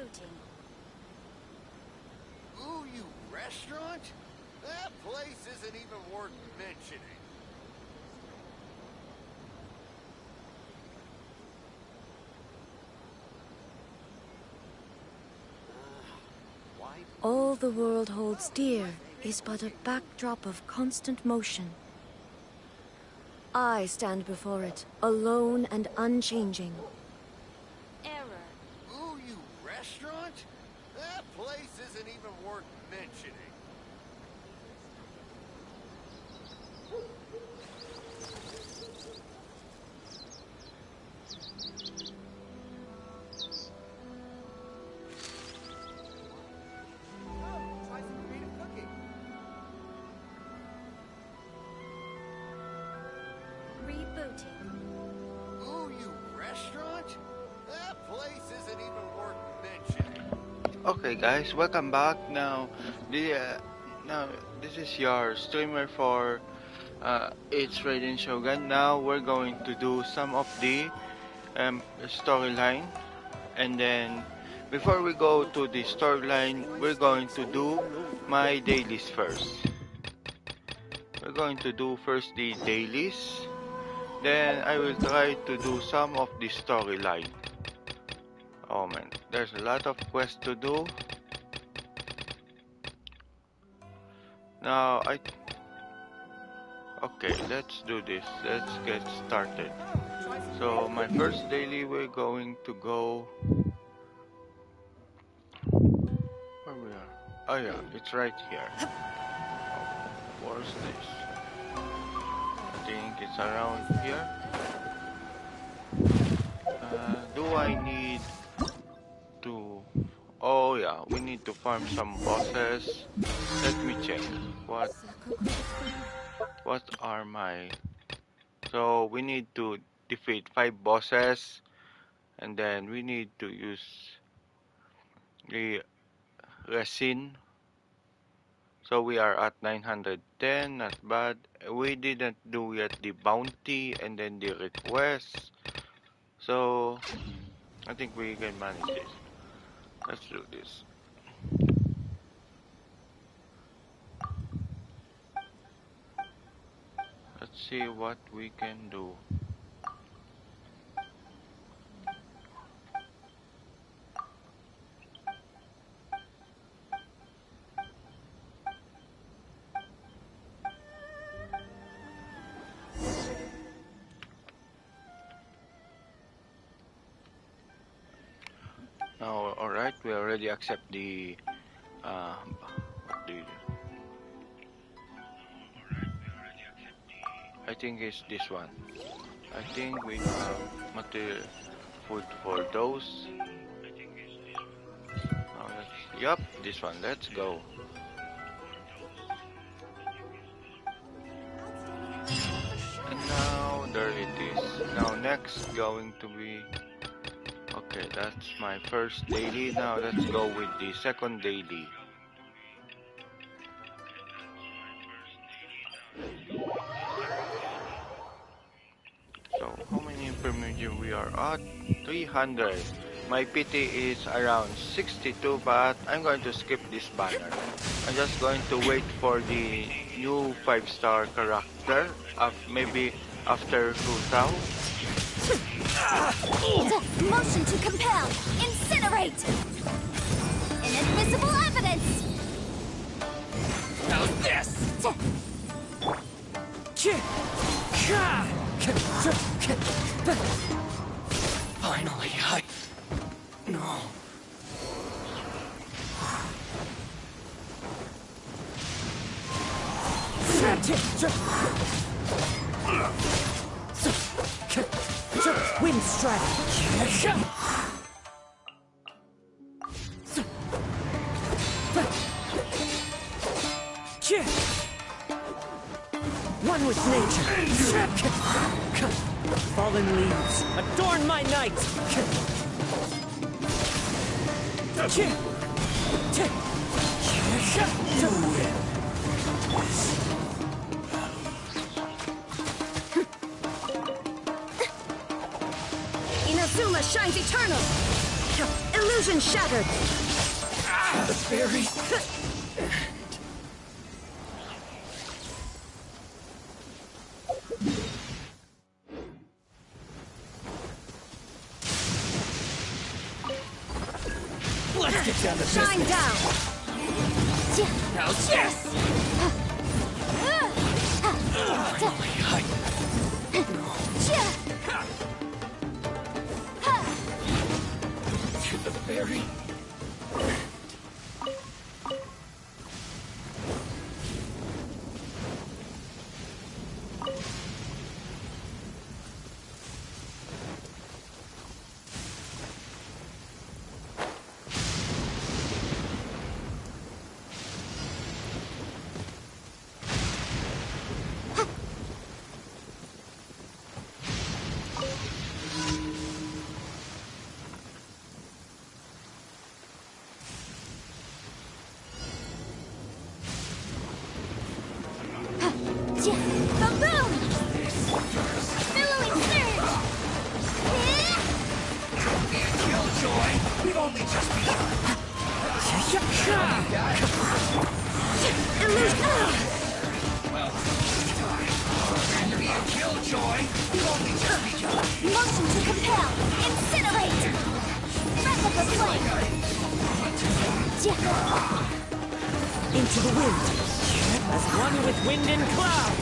Rebooting. Ooh, you restaurant? That place isn't even worth mentioning. All the world holds dear is but a backdrop of constant motion. I stand before it, alone and unchanging. Error. Ooh, you restaurant? That place isn't even worth mentioning. Okay guys, welcome back. Now this is your streamer for it's Raiden Shogun. Now we're going to do some of the storyline, and then before we go to the storyline, we're going to do my dailies first. We're going to do first the dailies, then I will try to do some of the storyline. Oh man, there's a lot of quests to do. Now okay, let's do this. Let's get started. So my first daily, we're going to go where we are. Oh yeah, it's right here. Oh, where's this? I think it's around here. Do I need to... Oh yeah, we need to farm some bosses. Let me check. What are my... So we need to defeat 5 bosses, and then we need to use the resin. So we are at 910, not bad. We didn't do yet the bounty and then the request. So I think we can manage this. Let's do this. Let's see what we can do. Now, alright, we already accept the what do you do? I think it's this one. I think we have material food for those. Yup, this one. Let's go. And now there it is. Now next going to be... Okay, that's my first daily. Now let's go with the second daily. So how many intermediate we are at? 300. My PT is around 62, but I'm going to skip this banner. I'm just going to wait for the new 5-star character, maybe after Rutao. Motion to compel! Incinerate! Inadmissible evidence! How's this? Finally, No. Wind strike. One with nature. Fallen leaves, adorn my night. Inazuma shines eternal! Illusion shattered! The very Let's get down to business. Shine down! Now, yes! Finally, to the very Ba-boom! Billowing surge! Killjoy. We've only just begun. Killjoy. We've only just begun. Motion to compel! Incinerate! Breath of the flame! Into the wind. As one with wind and cloud.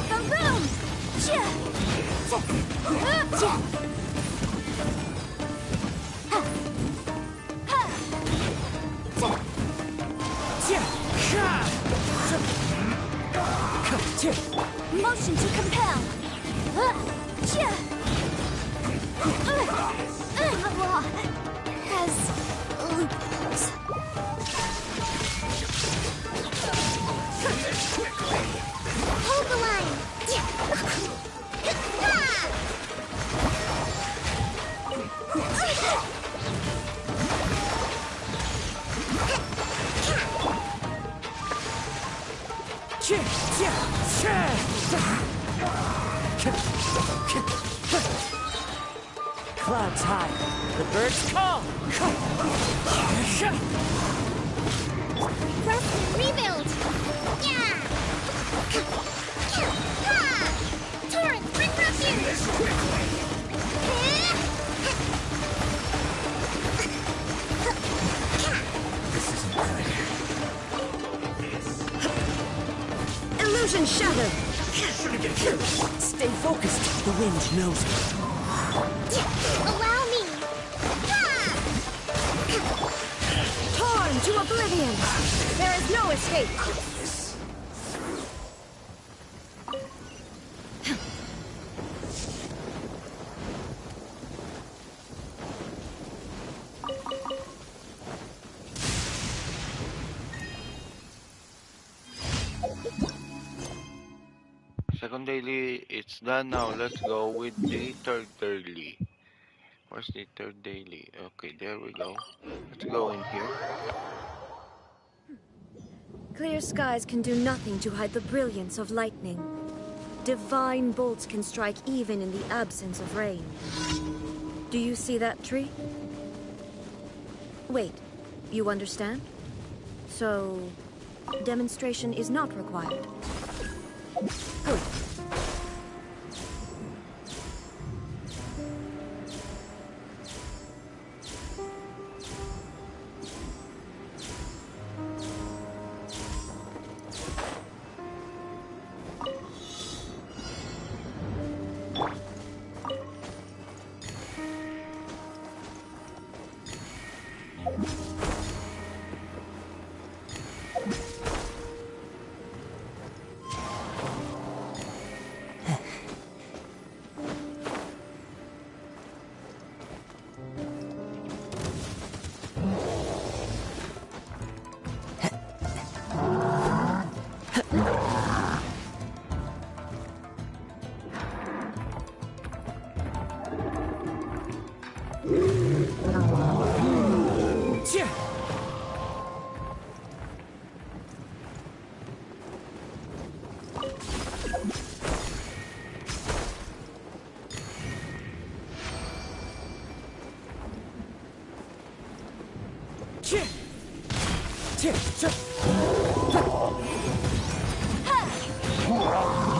Ba-boom! Motion to compel! Hold the line! Clouds high. The birds call. Rest and rebuild! Torrent, bring refuge! Illusion shattered! Stay focused. The wind knows it. Allow me! Torn to oblivion! There is no escape! Second daily, it's done now. Let's go with the third daily. Where's the third daily? Okay, there we go. Let's go in here. Clear skies can do nothing to hide the brilliance of lightning. Divine bolts can strike even in the absence of rain. Do you see that tree? Wait, you understand? So, demonstration is not required. Good.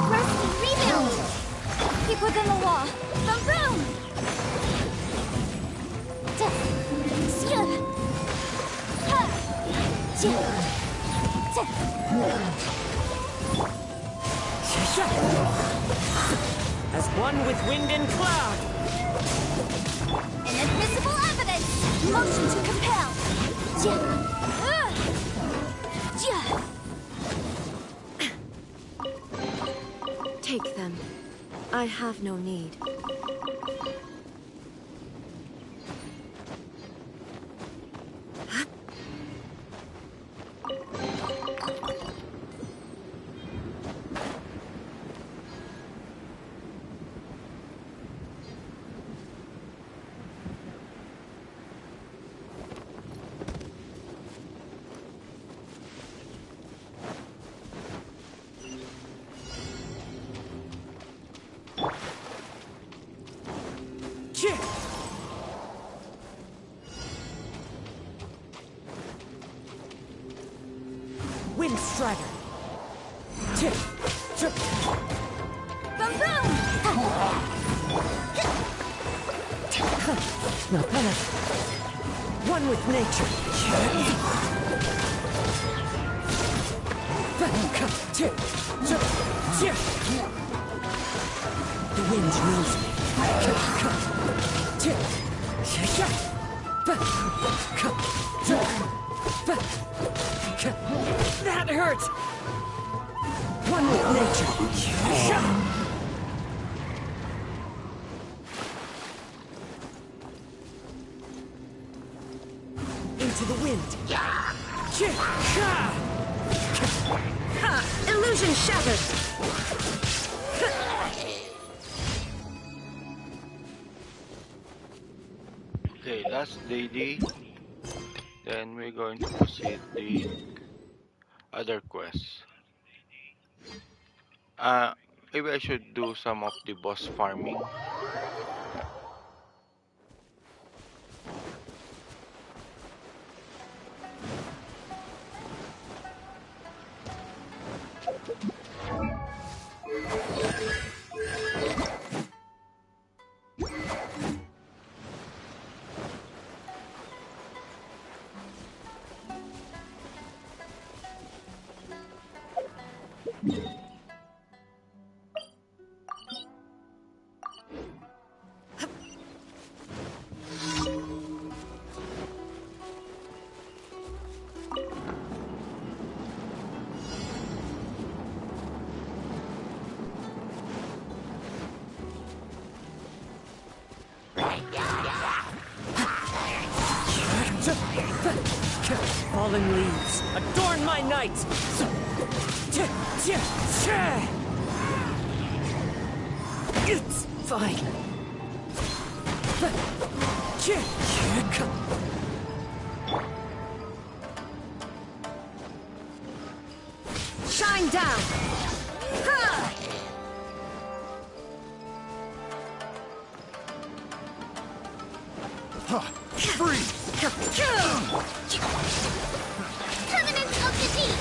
Rusty, rebuild! Keep within the wall. The room! As one with wind and cloud. Inadmissible evidence! Motion to compel! Take them. I have no need. Wind Strider. Boom boom! No, one with nature. The wind knows me. That hurt! One with nature. Into the wind. Ha! Illusion shattered! Okay, that's DD. Then we're going to proceed the other quests. Maybe I should do some of the boss farming. Fallen leaves, adorn my night! It's fine. Shine down! Ha! Freeze! Covenant of the Deep!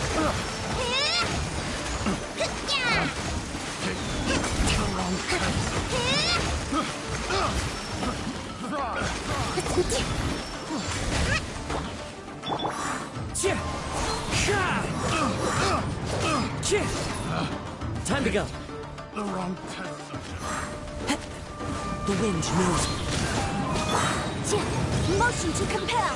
Time to go. The wrong test. The wind knows me. Motion to compel!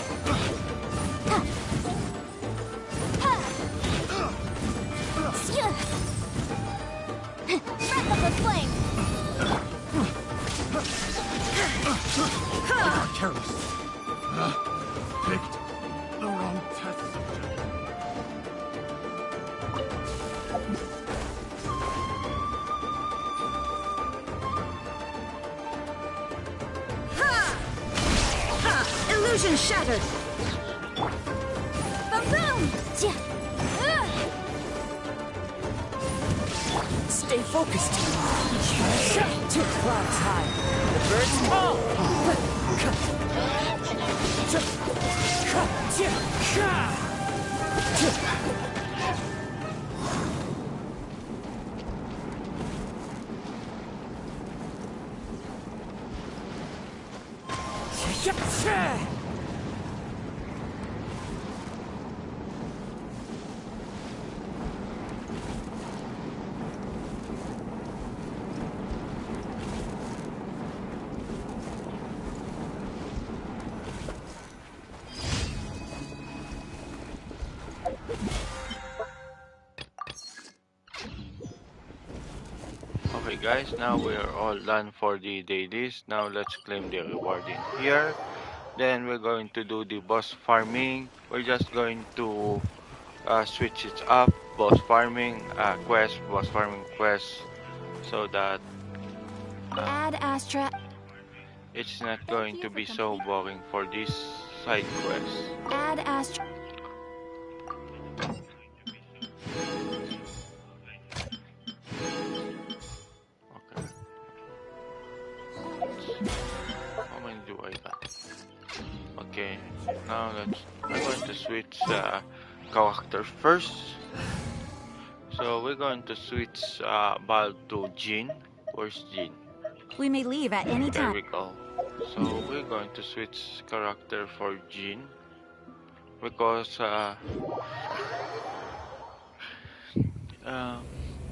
Breath of the flame! Careless. Picked the wrong test subject. Illusion shattered! Boom boom! Stay focused. Clouds high. The birds call. Okay guys, now we are all done for the dailies. Now let's claim the reward in here. Then we're going to do the boss farming. We're just going to switch it up. Boss farming quest, boss farming quest, so that Add Astra. it's not going to be so boring for this side quest. Add Astra. Okay. How many do I got? Okay, now I'm going to switch character first. So we're going to switch Bal to Jin. Where's Jin? We may leave at any There time. we go. So we're going to switch character for Jin because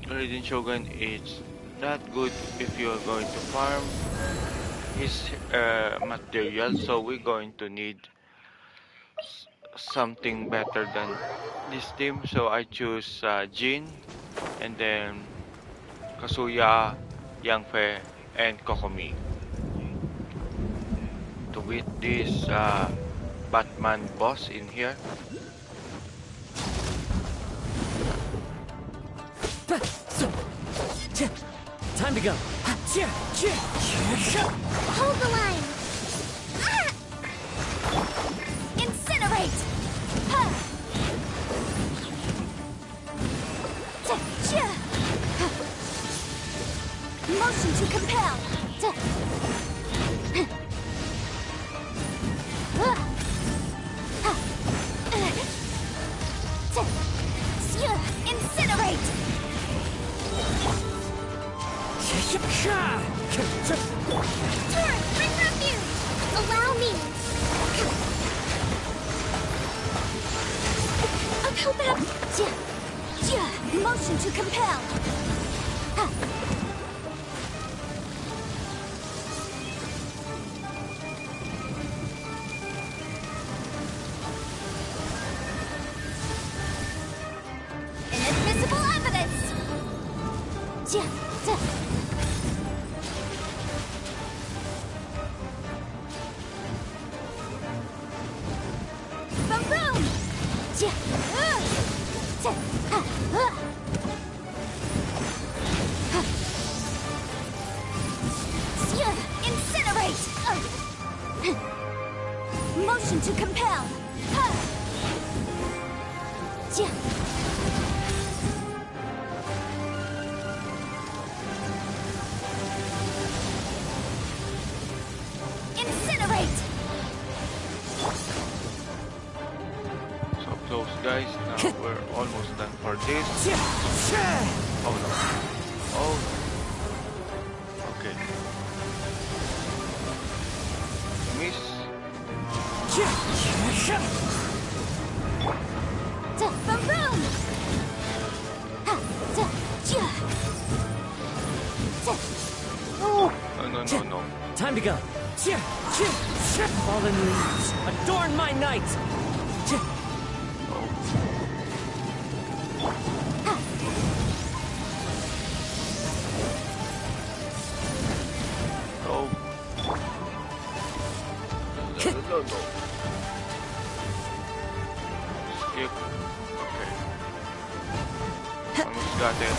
Raiden Shogun is not good if you're going to farm his material. So we're going to need something better than this team. So I choose Jin, and then Kazuya, Yangfei, and Kokomi to beat this Batman boss in here. Time to go. Hold the line. Ah! Incinerate. Ha! Cha! Motion to compel. Incinerate. Turret, bring refuge. Allow me. I'll help out. Motion to compel. Inadmissible evidence. Boom! Incinerate! Motion to compel. Incinerate! So close, guys. Now we're almost done for this. Oh no. Oh. Okay. Miss. Boom! No. Time to go. Fallen leaves, adorn my night. No. No. Skip. Okay. Almost got it.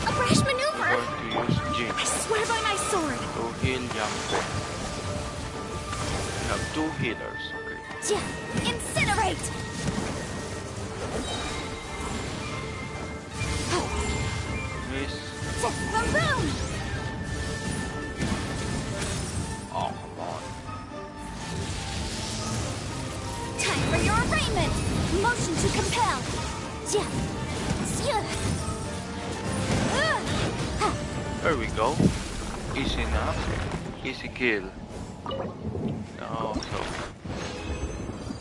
A brash maneuver! Going to use Jin I swear by my sword! to heal Yangfei. We have two healers. Okay. Incinerate! Boom boom! Oh, come on. Time for your arraignment! Motion to compel! Yeah. There we go. Easy enough. Easy kill. No, so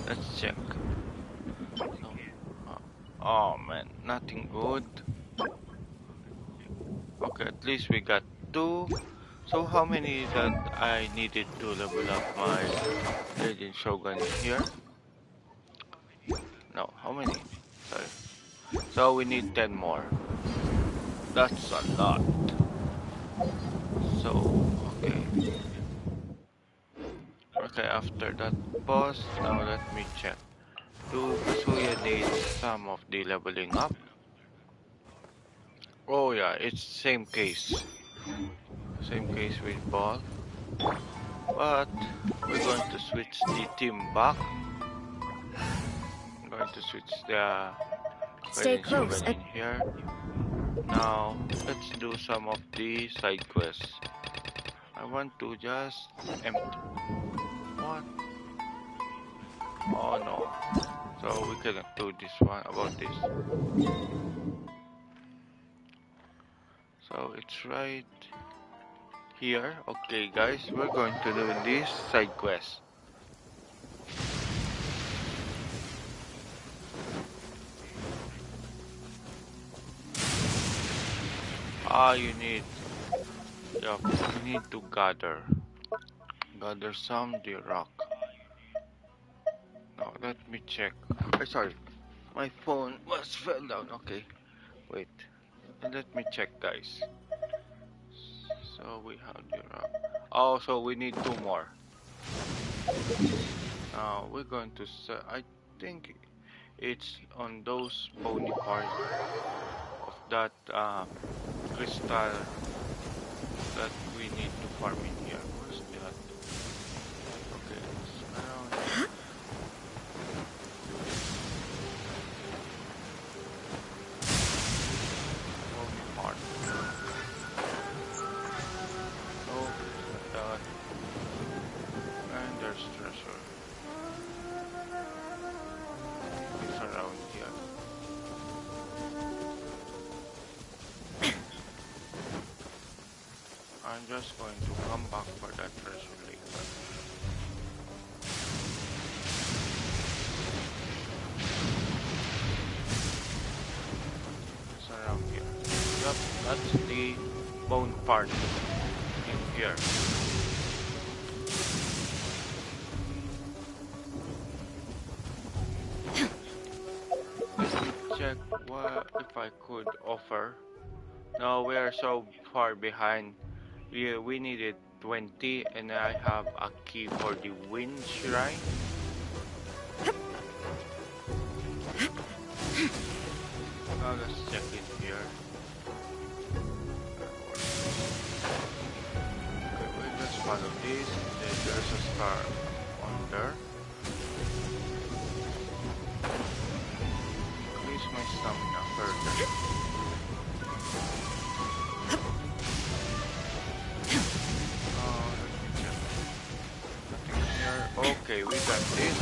let's check. So, oh man, nothing good. Okay, at least we got 2. So how many that I needed to level up my Legend Shogun here? No, how many? Sorry. So we need 10 more. That's a lot. So, okay. Okay, after that boss, now let me check. Do Kasuya need some of the leveling up? Oh yeah, it's same case. Same case with Ball. But we're going to switch the team back. I'm going to switch the Stay Raiden close Shogun in here. Now, let's do some of the side quests. I want to just empty. What? Oh no. So we cannot do this one about this. So it's right here. Okay guys, we're going to do this side quest. You need, yeah, you need to gather some the rock. Now let me check. Sorry, my phone was fell down. Okay, wait. Let me check, guys. So we have the rock. Oh, so we need 2 more. Now we're going to I think it's on those bony parts of that crystal that we need to farm in here. Where's that? Okay, it's around here. Bony part. No, it's not that. And there's treasure. It's around here. I'm just going to come back for that treasure later. It's around here. Yep, that's the bone part in here. Let me check what if I could offer. No, we are so far behind. We needed 20 and I have a key for the wind shrine. Now let's check it here. Okay, we'll just follow this. Then there's a star on there. Increase my stamina further. Okay, we got this.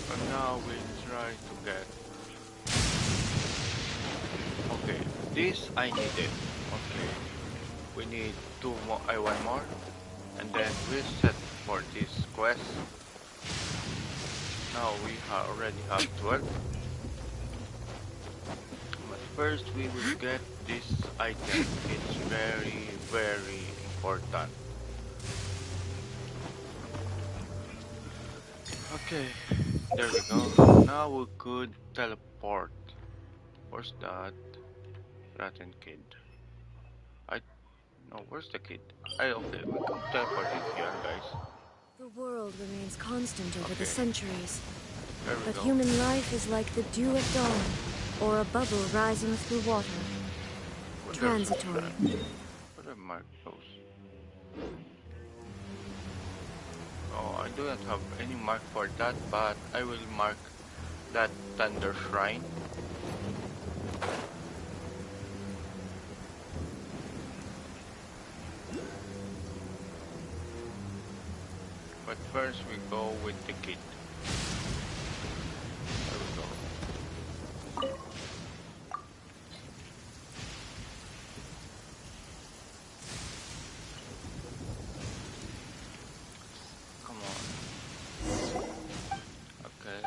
But now we try to get. Okay, this I needed. Okay, we need 2 more. I want more, and then we'll set for this quest. Now we already have 12. But first we will get this item. It's very, very important. Okay, there we go. Now we could teleport. Where's that rotten kid? No, where's the kid? Okay, we could teleport it here, guys. The world remains constant over the Okay. centuries. There we But go. human life is like the dew at dawn, or a bubble rising through water. Where there's a Transitory. trap. Where the mark goes? Oh, I do not have any mark for that, but I will mark that thunder shrine. first we go with the kid. There we go. Come on. Okay.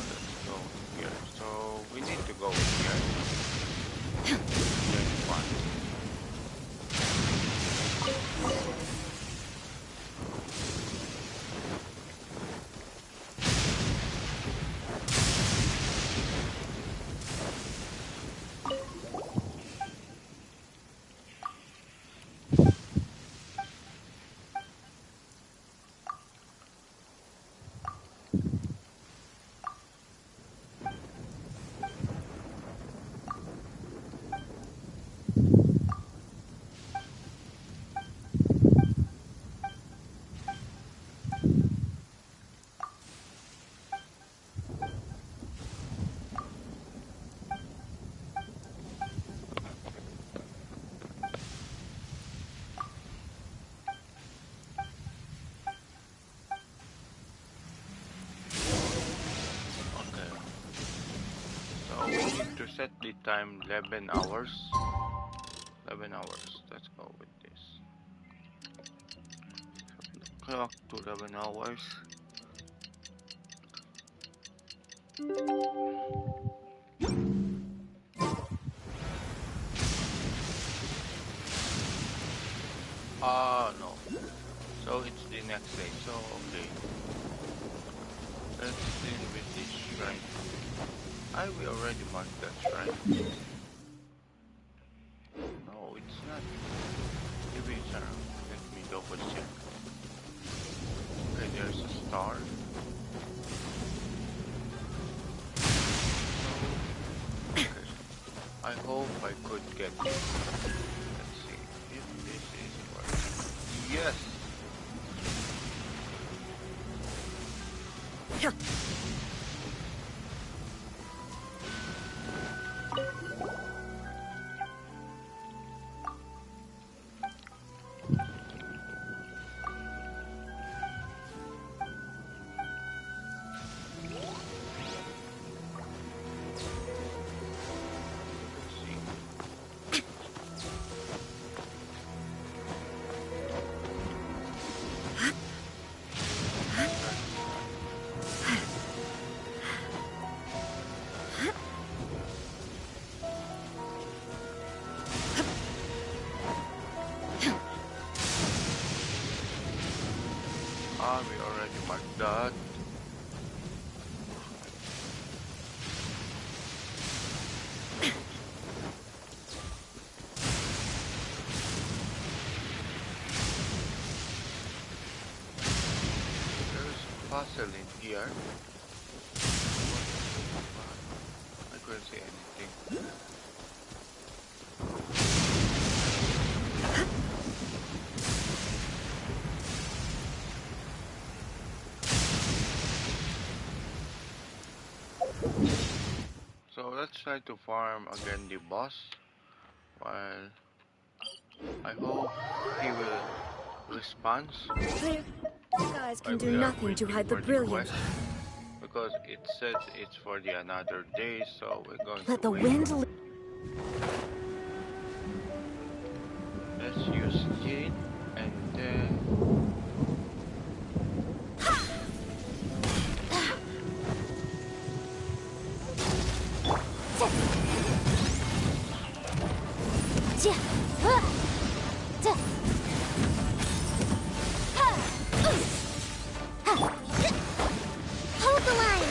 Let's go here. So we need to go here. There's one. To set the time 11 hours. 11 hours. Let's go with this. Clock to 11 hours. No. So it's the next day. So okay. Let's deal with this shrine. We already marked that shrine. No, it's not. Maybe it's around. Let me double check. Okay, there's a star. Okay. I hope I could get it. Let's see if this is working. Yes! We already marked that. There's a puzzle in here. I couldn't see anything. So let's try to farm again the boss, while I hope he will respond. Clear skies can do nothing to hide the brilliance. Because it says it's for the another day, so we're going Let to the wait. wind. Let's use Jade and then. Hold the line.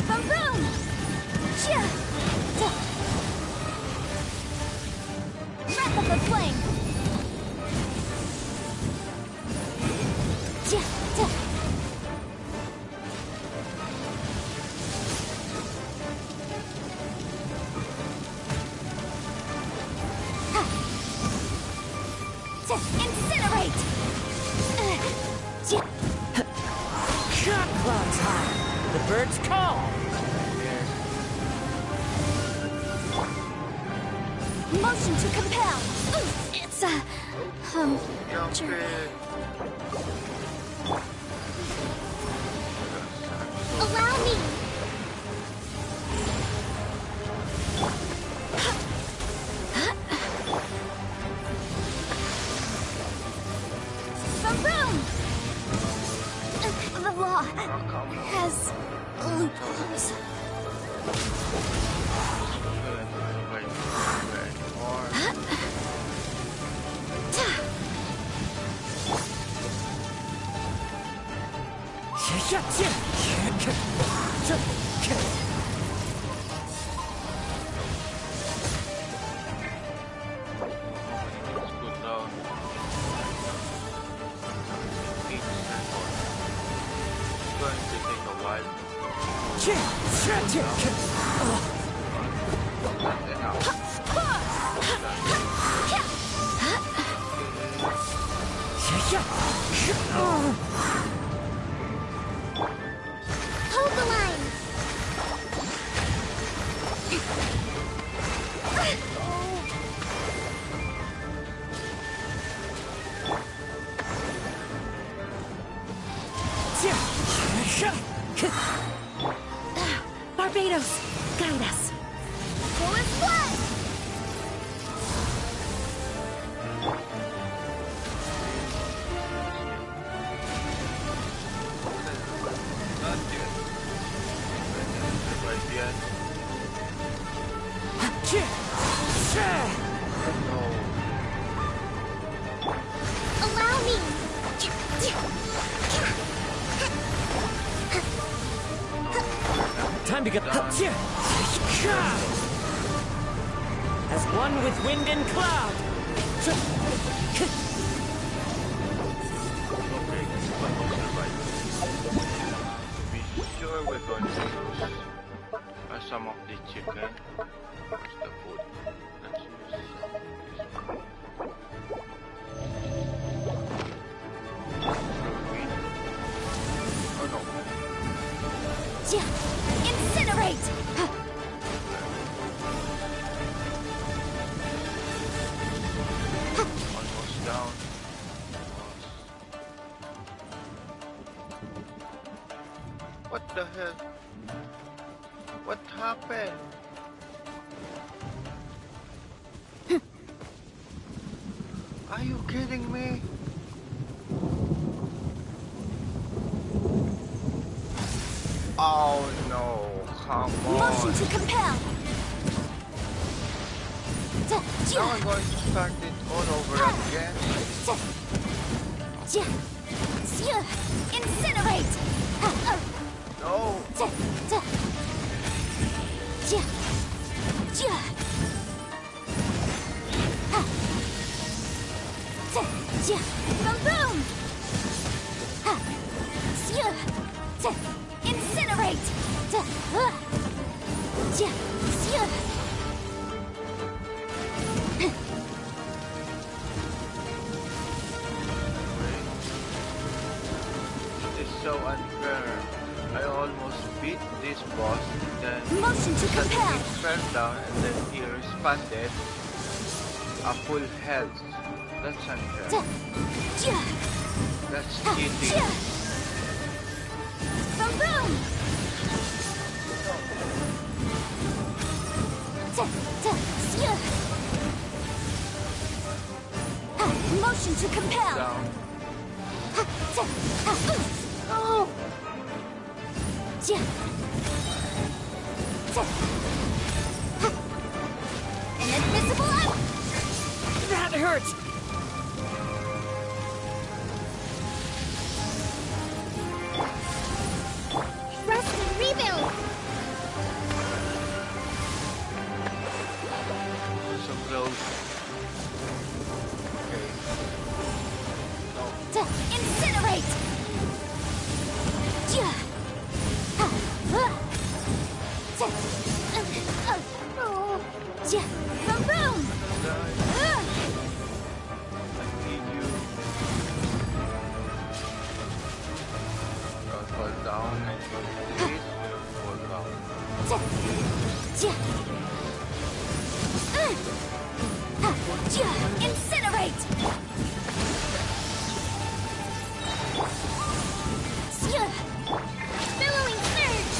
Boom boom! Breath of the flame! Incinerate! Clouds high. The birds call. Motion to compel! It's Jump it. allow me! Boom! The law has loopholes. Hold the line! Barbados, guide us. Full is blood! Allow me! Time to get as one with wind and cloud. Be sure we're going to use some of the chicken. Where's the food? Let's use this one. Oh no. Incinerate! Almost down. What the hell? What happened? Are you kidding me? Oh no, come on. Motion to compel! Now I'm going to start it all over again. Incinerate! No. Boom boom! Incinerate! It is so unfair. I almost beat this boss, then Motion to suddenly compel! he fell down and then he responded a full health. That's unfair. That's cheating. Boom boom! Motion to compel! Down. Oh! An invisible That hurts. Incinerate! Boom boom! I need you. Don't fall down and please fall down. Incinerate! Billowing surge!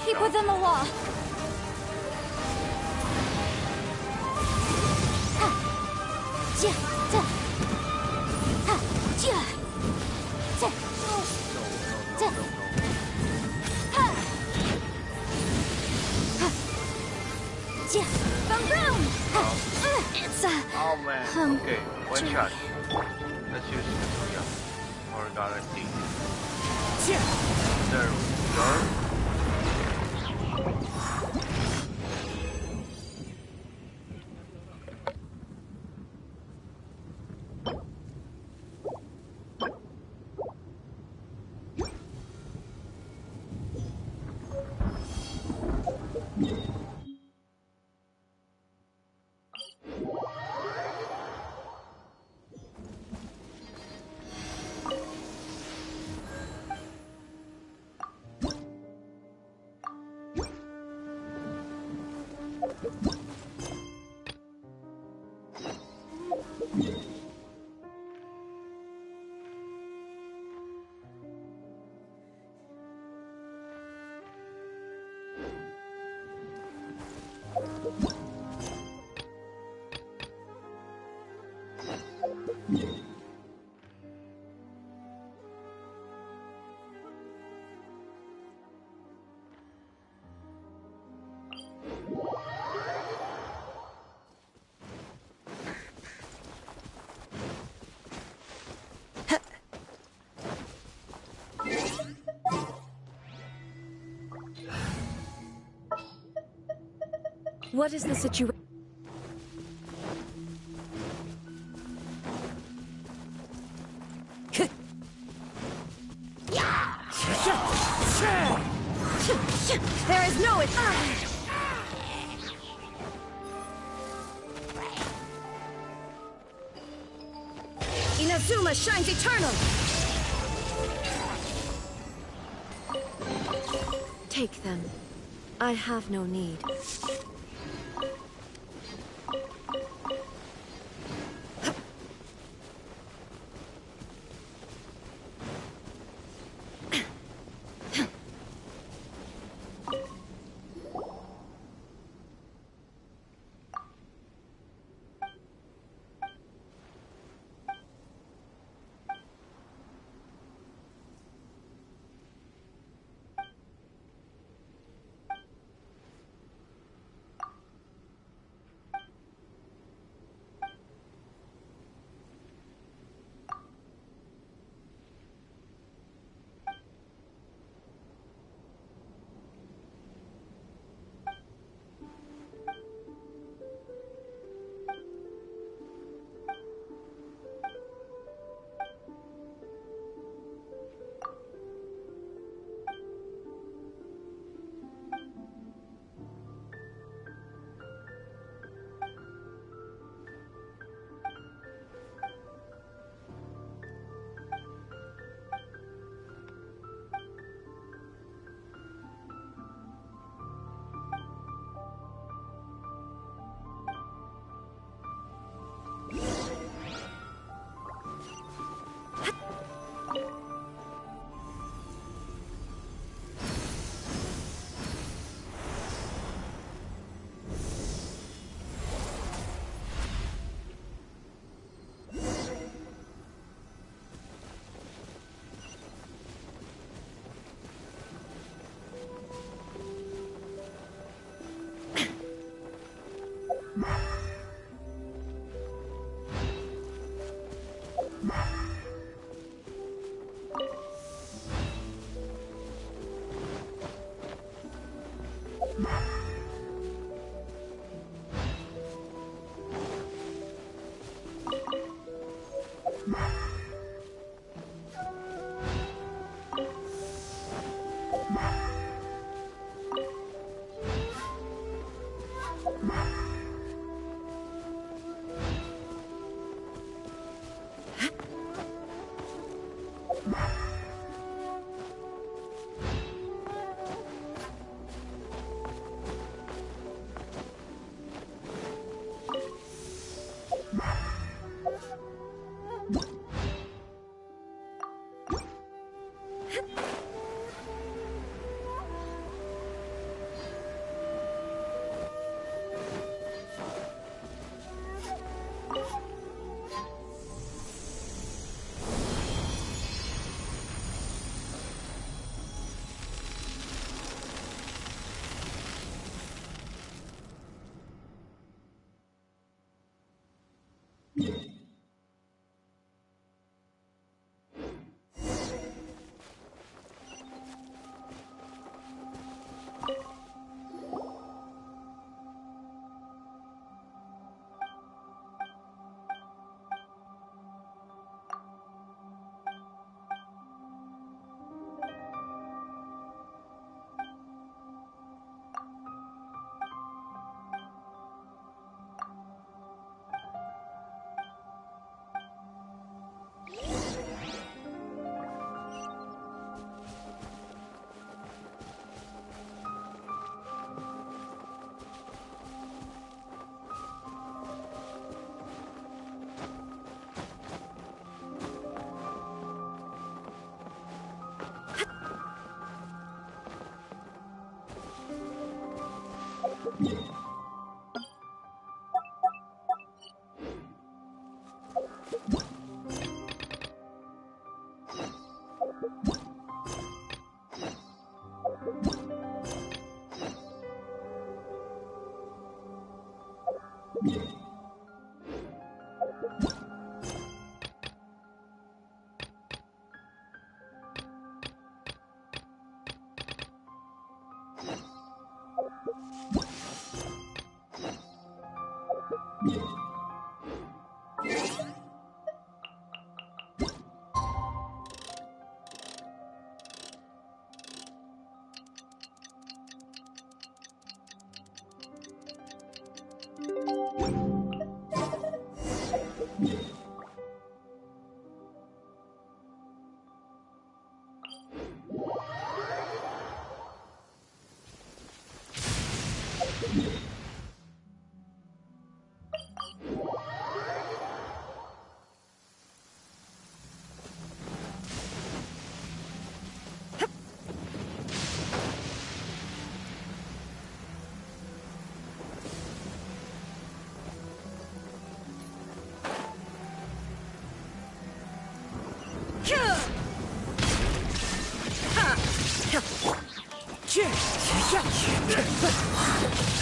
Keep within the law. It's Oh man, okay, one shot. Let's use Kazuya for guarantee. There we go. What is the situation? There is no it. Inazuma shines eternal. Take them. I have no need.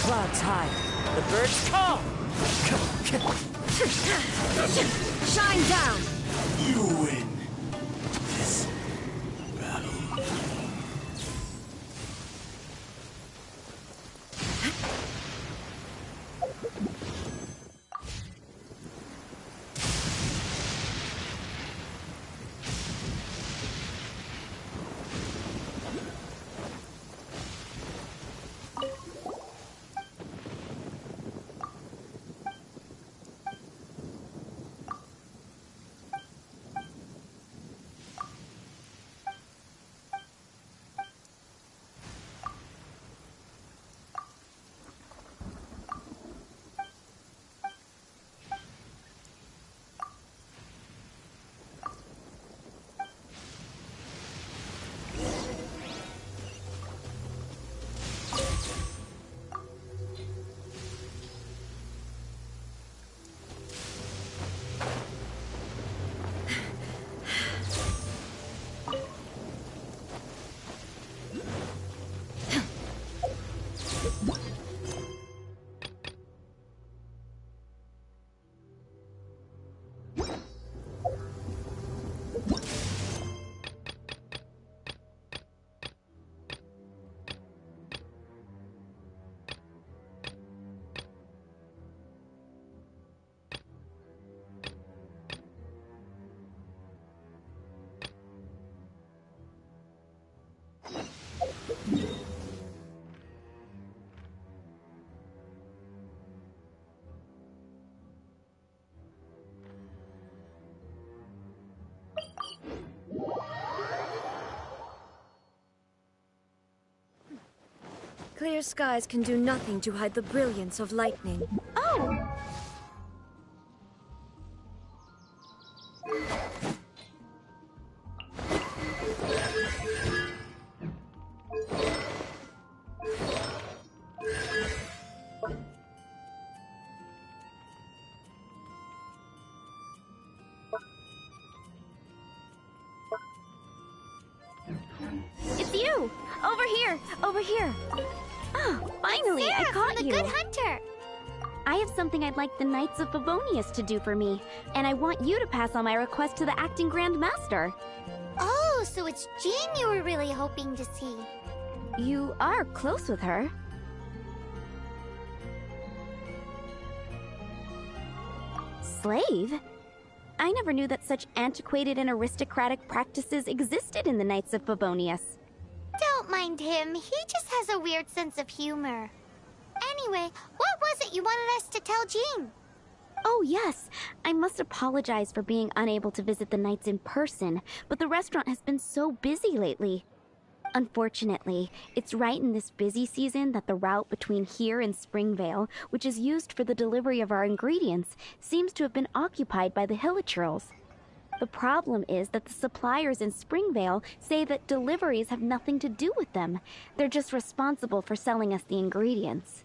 Clouds high. The birds call. Shine down! You win this battle. Clear skies can do nothing to hide the brilliance of lightning. Oh! It's you! Over here! Over here! Oh, finally, I caught you! The Good Hunter! I have something I'd like the Knights of Favonius to do for me, and I want you to pass on my request to the Acting Grand Master. Oh, so it's Jean you were really hoping to see. You are close with her. Slave? I never knew that such antiquated and aristocratic practices existed in the Knights of Favonius. Don't mind him, he just has a weird sense of humor. Anyway, what was it you wanted us to tell Jean? Oh yes, I must apologize for being unable to visit the Knights in person, but the restaurant has been so busy lately. Unfortunately, it's right in this busy season that the route between here and Springvale, which is used for the delivery of our ingredients, seems to have been occupied by the Hilichurls. The problem is that the suppliers in Springvale say that deliveries have nothing to do with them. They're just responsible for selling us the ingredients.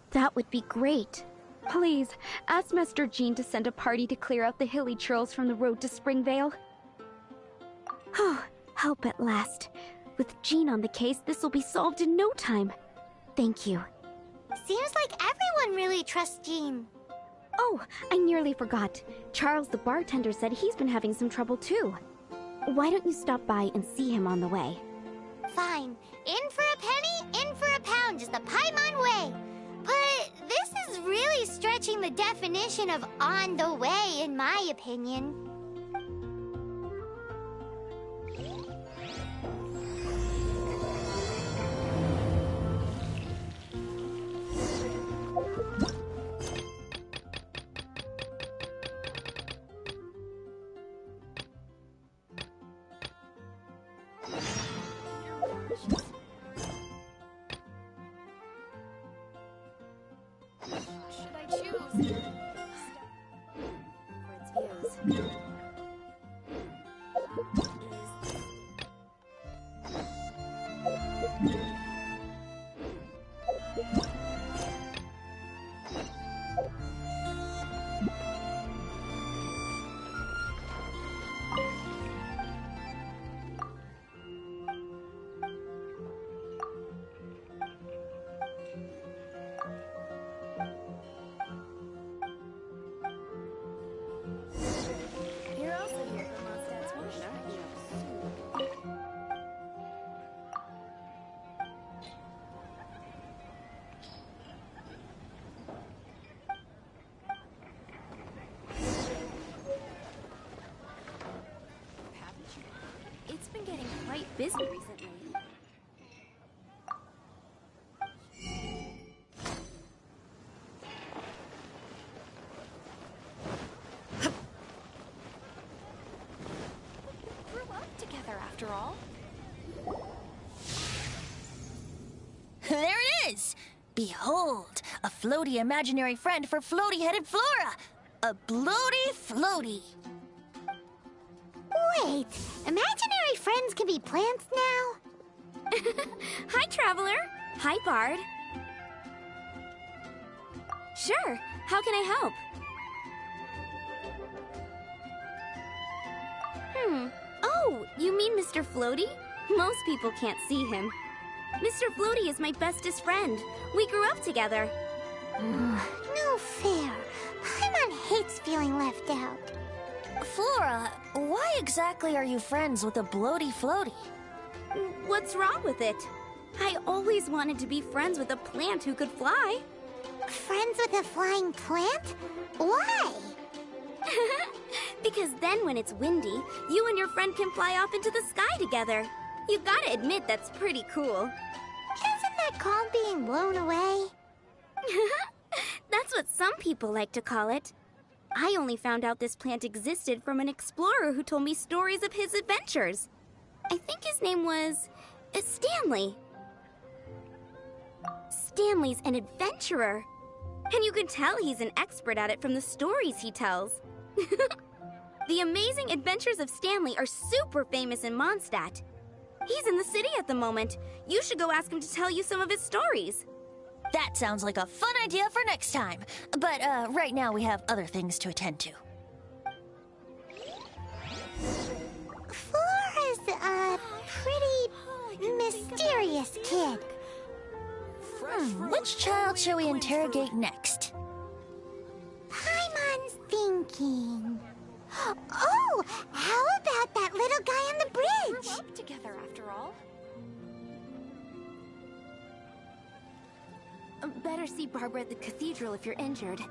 That would be great. Please, ask Master Jean to send a party to clear out the Hilichurls from the road to Springvale. Help at last. With Jean on the case, this will be solved in no time. Thank you. Seems like everyone really trusts Jean. Oh, I nearly forgot. Charles the bartender said he's been having some trouble too. Why don't you stop by and see him on the way? Fine. In for a penny, in for a pound is the Paimon way. But this is really stretching the definition of on the way, in my opinion. It's been getting quite busy recently. We grew up together after all. There it is! Behold, a floaty imaginary friend for floaty-headed Flora! A bloaty floaty! Wait, imaginary friends can be plants now? Hi, Traveler. Hi, Bard. Sure, how can I help? Oh, you mean Mr. Floaty? Most people can't see him. Mr. Floaty is my bestest friend. We grew up together. No fair. Paimon hates feeling left out. Flora, why exactly are you friends with a bloaty floaty? What's wrong with it? I always wanted to be friends with a plant who could fly. Friends with a flying plant? Why? Because then when it's windy, you and your friend can fly off into the sky together. You gotta admit that's pretty cool. Isn't that called being blown away? That's what some people like to call it. I only found out this plant existed from an explorer who told me stories of his adventures. I think his name was Stanley. Stanley's an adventurer. And you can tell he's an expert at it from the stories he tells. The Amazing Adventures of Stanley are super famous in Mondstadt. He's in the city at the moment. You should go ask him to tell you some of his stories. That sounds like a fun idea for next time. But right now we have other things to attend to. Flora's a pretty mysterious kid. Which child shall we interrogate next? Paimon's thinking. Oh, how about that little guy on the bridge? Up together after all. Better see Barbara at the cathedral if you're injured.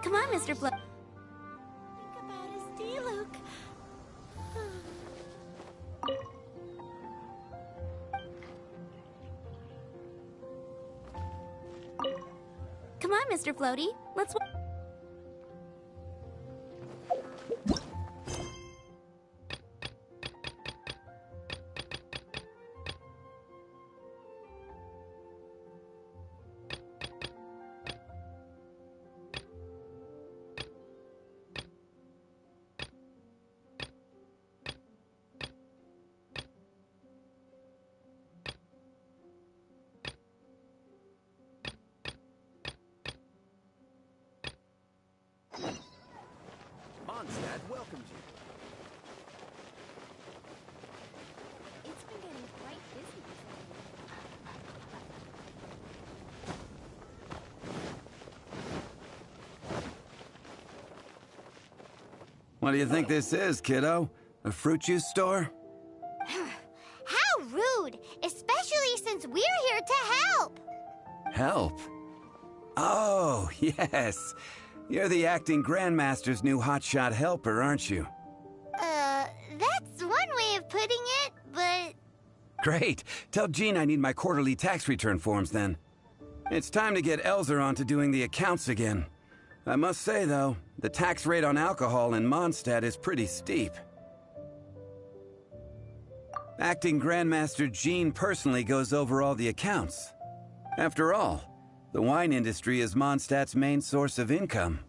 Come on, Mr. Flo. Think about his D-Luke. Come on, Mr. Floaty. Let's... Mondstadt welcomes you. It's been getting quite busy. What do you think this is, kiddo? A fruit juice store? How rude! Especially since we're here to help! Help? Oh, yes. You're the acting Grandmaster's new hotshot helper, aren't you? That's one way of putting it, but... Great. Tell Jean I need my quarterly tax return forms then. It's time to get Elzer on to doing the accounts again. I must say, though, the tax rate on alcohol in Mondstadt is pretty steep. Acting Grandmaster Jean personally goes over all the accounts. After all, the wine industry is Mondstadt's main source of income.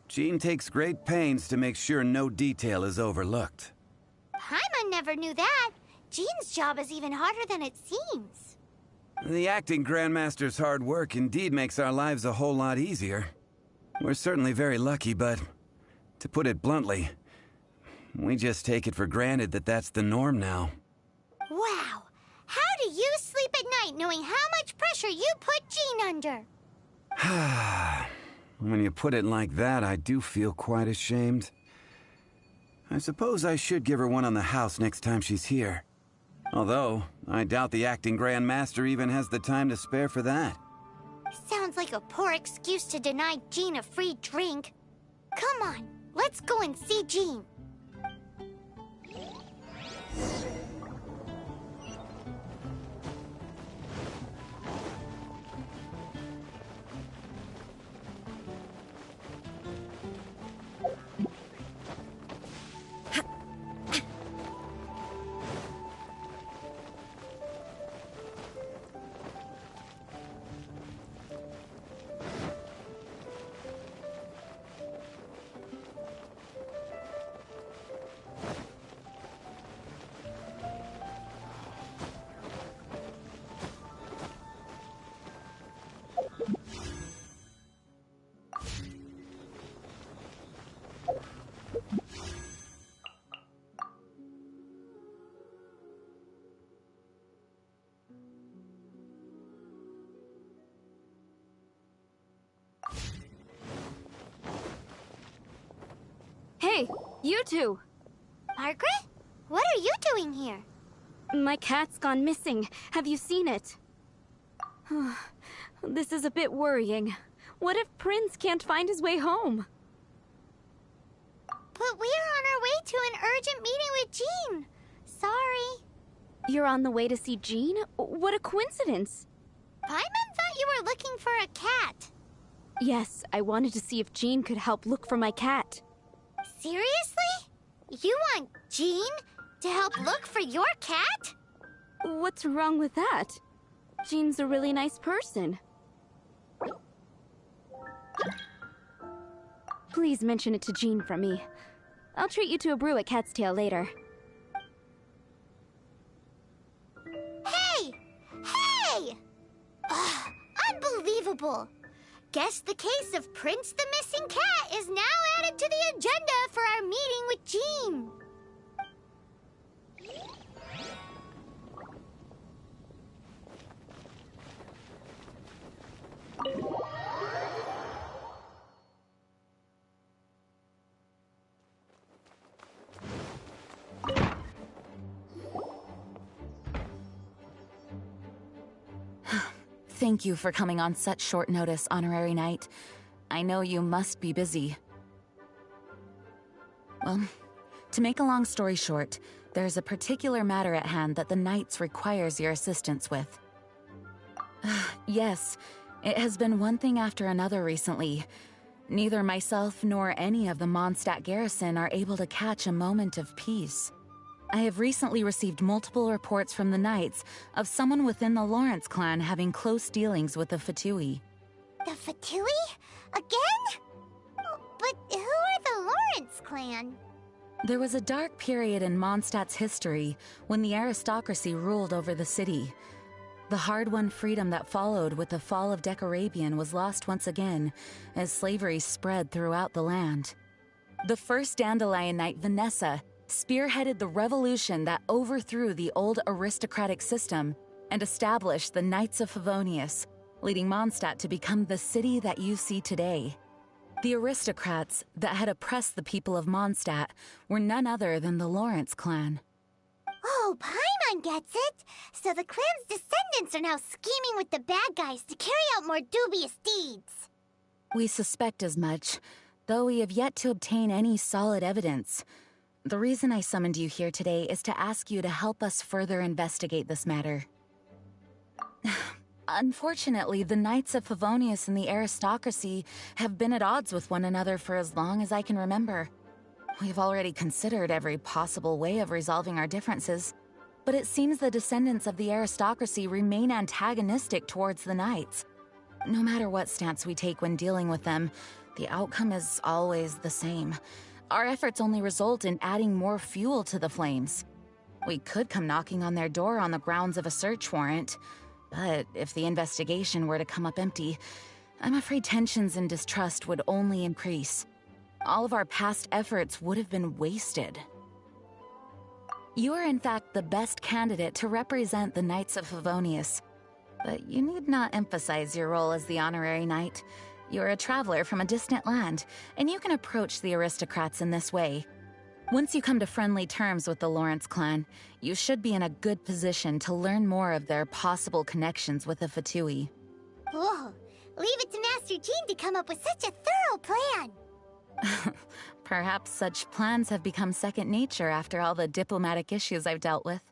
Jean takes great pains to make sure no detail is overlooked. Paimon never knew that. Jean's job is even harder than it seems. The acting Grandmaster's hard work indeed makes our lives a whole lot easier. We're certainly very lucky, but to put it bluntly, we just take it for granted that that's the norm now. Wow! How do you sleep at night knowing how much pressure you put Jean under? When you put it like that, I do feel quite ashamed. I suppose I should give her one on the house next time she's here. Although, I doubt the acting Grandmaster even has the time to spare for that. Sounds like a poor excuse to deny Jean a free drink. Come on, let's go and see Jean. Hey, you two! Margaret? What are you doing here? My cat's gone missing. Have you seen it? This is a bit worrying. What if Prince can't find his way home? But we're on our way to an urgent meeting with Jean. Sorry. You're on the way to see Jean? What a coincidence! Paimon thought you were looking for a cat. Yes, I wanted to see if Jean could help look for my cat. Seriously? You want Jean? To help look for your cat? What's wrong with that? Jean's a really nice person. Please mention it to Jean from me. I'll treat you to a brew at Cat's Tail later. Hey! Hey! Ugh, unbelievable! Guess the case of Prince the Missing Cat is now added to the agenda for our meeting with Jean. Thank you for coming on such short notice, Honorary Knight. I know you must be busy. Well, to make a long story short, there's a particular matter at hand that the Knights requires your assistance with. Yes, it has been one thing after another recently. Neither myself nor any of the Mondstadt garrison are able to catch a moment of peace. I have recently received multiple reports from the Knights of someone within the Lawrence clan having close dealings with the Fatui. The Fatui? Again? But who are the Lawrence clan? There was a dark period in Mondstadt's history when the aristocracy ruled over the city. The hard-won freedom that followed with the fall of Decorabian was lost once again as slavery spread throughout the land. The first Dandelion Knight, Vanessa, spearheaded the revolution that overthrew the old aristocratic system and established the Knights of Favonius, leading Mondstadt to become the city that you see today. The aristocrats that had oppressed the people of Mondstadt were none other than the Lawrence clan. Oh, Paimon gets it! So the clan's descendants are now scheming with the bad guys to carry out more dubious deeds. We suspect as much, though we have yet to obtain any solid evidence. The reason I summoned you here today is to ask you to help us further investigate this matter. Unfortunately, the Knights of Favonius and the aristocracy have been at odds with one another for as long as I can remember. We've already considered every possible way of resolving our differences, but it seems the descendants of the aristocracy remain antagonistic towards the Knights. No matter what stance we take when dealing with them, the outcome is always the same. Our efforts only result in adding more fuel to the flames. We could come knocking on their door on the grounds of a search warrant, but if the investigation were to come up empty, I'm afraid tensions and distrust would only increase. All of our past efforts would have been wasted. You are in fact the best candidate to represent the Knights of Favonius, but you need not emphasize your role as the honorary knight. You're a traveler from a distant land, and you can approach the aristocrats in this way. Once you come to friendly terms with the Lawrence clan, you should be in a good position to learn more of their possible connections with the Fatui. Whoa, leave it to Master Jean to come up with such a thorough plan. Perhaps such plans have become second nature after all the diplomatic issues I've dealt with.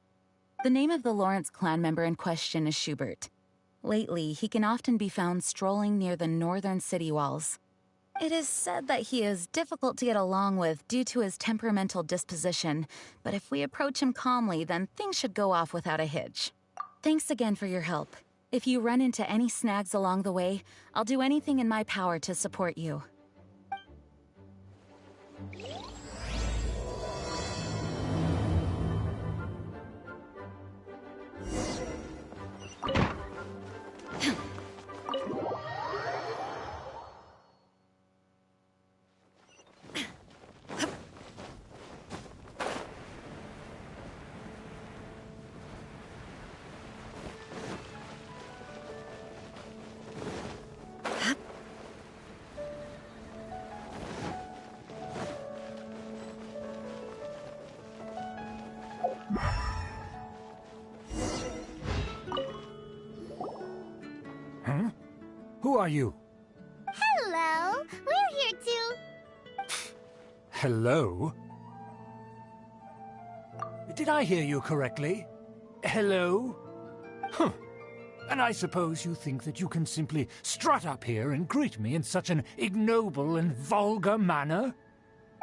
The name of the Lawrence clan member in question is Schubert. Lately, he can often be found strolling near the northern city walls. It is said that he is difficult to get along with due to his temperamental disposition, but if we approach him calmly, then things should go off without a hitch. Thanks again for your help. If you run into any snags along the way, I'll do anything in my power to support you. Huh? Who are you? Hello, we're here to... Hello? Did I hear you correctly? Hello? Huh. And I suppose you think that you can simply strut up here and greet me in such an ignoble and vulgar manner?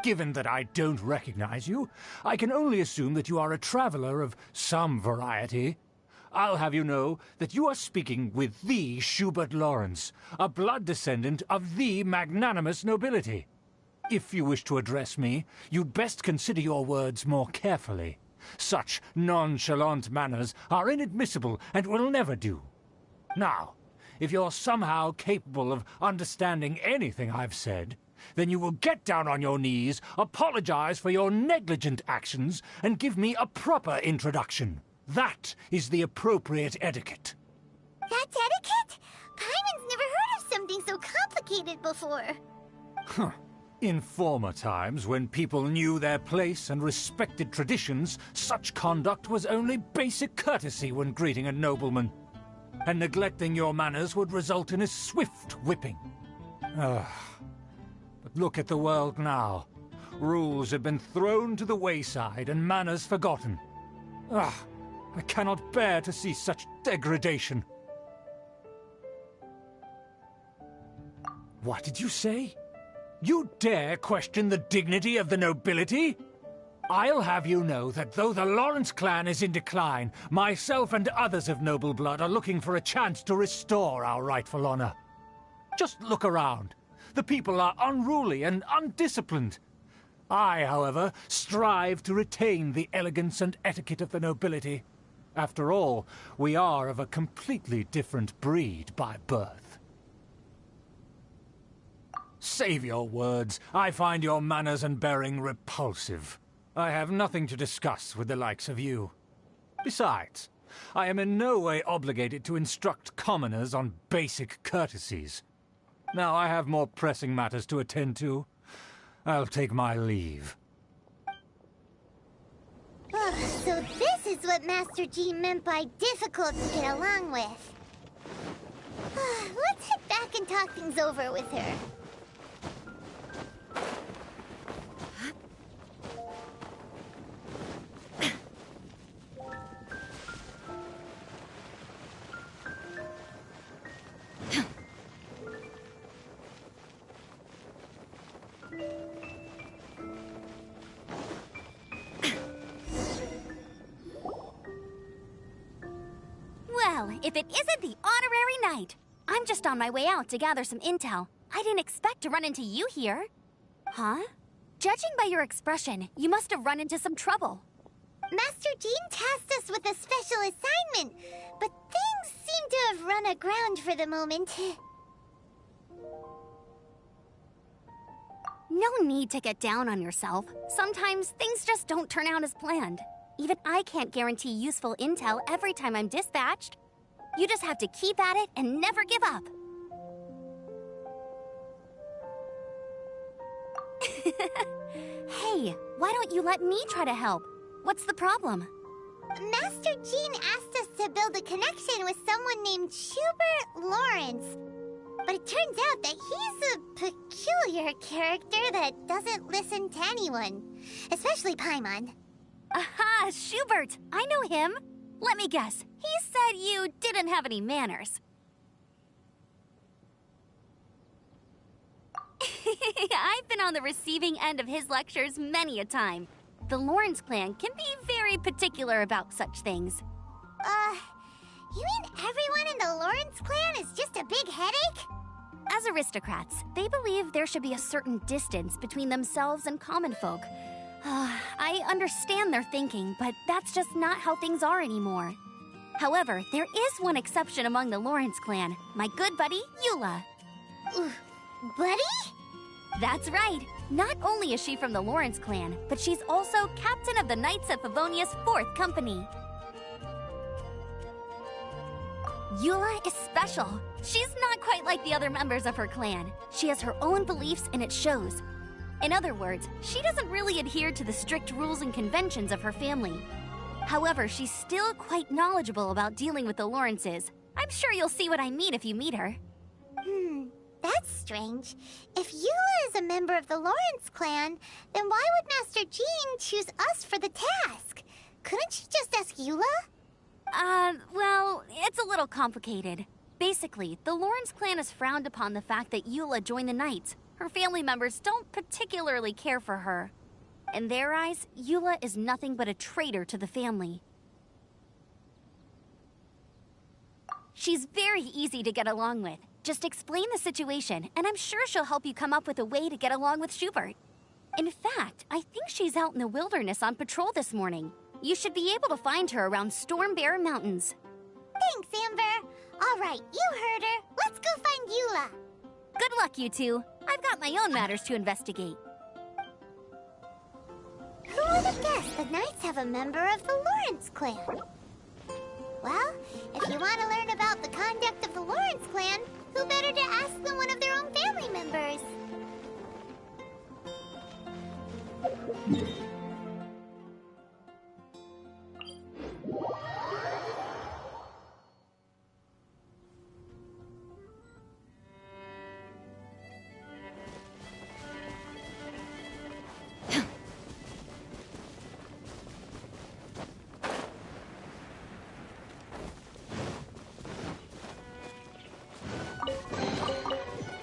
Given that I don't recognize you, I can only assume that you are a traveler of some variety. I'll have you know that you are speaking with the Schubert Lawrence, a blood descendant of the magnanimous nobility. If you wish to address me, you'd best consider your words more carefully. Such nonchalant manners are inadmissible and will never do. Now, if you're somehow capable of understanding anything I've said, then you will get down on your knees, apologize for your negligent actions, and give me a proper introduction. That is the appropriate etiquette. That's etiquette? Paimon's never heard of something so complicated before. Huh. In former times, when people knew their place and respected traditions, such conduct was only basic courtesy when greeting a nobleman. And neglecting your manners would result in a swift whipping. But look at the world now. Rules have been thrown to the wayside and manners forgotten. I cannot bear to see such degradation. What did you say? You dare question the dignity of the nobility? I'll have you know that though the Lawrence clan is in decline, myself and others of noble blood are looking for a chance to restore our rightful honor. Just look around. The people are unruly and undisciplined. I, however, strive to retain the elegance and etiquette of the nobility. After all, we are of a completely different breed by birth. Save your words. I find your manners and bearing repulsive. I have nothing to discuss with the likes of you. Besides, I am in no way obligated to instruct commoners on basic courtesies. Now I have more pressing matters to attend to. I'll take my leave. So this is what Master Jean meant by difficult to get along with. Let's head back and talk things over with her. Well, if it isn't the honorary knight. I'm just on my way out to gather some intel. I didn't expect to run into you here. Huh? Judging by your expression, you must have run into some trouble. Master Jean tasked us with a special assignment, but things seem to have run aground for the moment. No need to get down on yourself. Sometimes things just don't turn out as planned. Even I can't guarantee useful intel every time I'm dispatched. You just have to keep at it and never give up. Hey, why don't you let me try to help? What's the problem? Master Jean asked us to build a connection with someone named Schubert Lawrence. But it turns out that he's a peculiar character that doesn't listen to anyone, especially Paimon. Aha, Schubert! I know him. Let me guess, he said you didn't have any manners. I've been on the receiving end of his lectures many a time. The Lawrence clan can be very particular about such things. You mean everyone in the Lawrence clan is just a big headache? As aristocrats, they believe there should be a certain distance between themselves and common folk. I understand their thinking, but that's just not how things are anymore. However, there is one exception among the Lawrence clan, my good buddy, Eula. Buddy? That's right. Not only is she from the Lawrence clan, but she's also captain of the Knights of Favonia's 4th Company. Eula is special. She's not quite like the other members of her clan. She has her own beliefs and it shows. In other words, she doesn't really adhere to the strict rules and conventions of her family. However, she's still quite knowledgeable about dealing with the Lawrences. I'm sure you'll see what I mean if you meet her. That's strange. If Eula is a member of the Lawrence clan, then why would Master Jean choose us for the task? Couldn't she just ask Eula? Well, it's a little complicated. Basically, the Lawrence clan has frowned upon the fact that Eula joined the Knights. Her family members don't particularly care for her. In their eyes, Eula is nothing but a traitor to the family. She's very easy to get along with. Just explain the situation, and I'm sure she'll help you come up with a way to get along with Schubert. In fact, I think she's out in the wilderness on patrol this morning. You should be able to find her around Storm Bear Mountains. Thanks, Amber. All right, you heard her. Let's go find Eula. Good luck, you two. I've got my own matters to investigate. Who would have guessed the Knights have a member of the Lawrence clan? Well, if you want to learn about the conduct of the Lawrence clan, who better to ask than one of their own family members?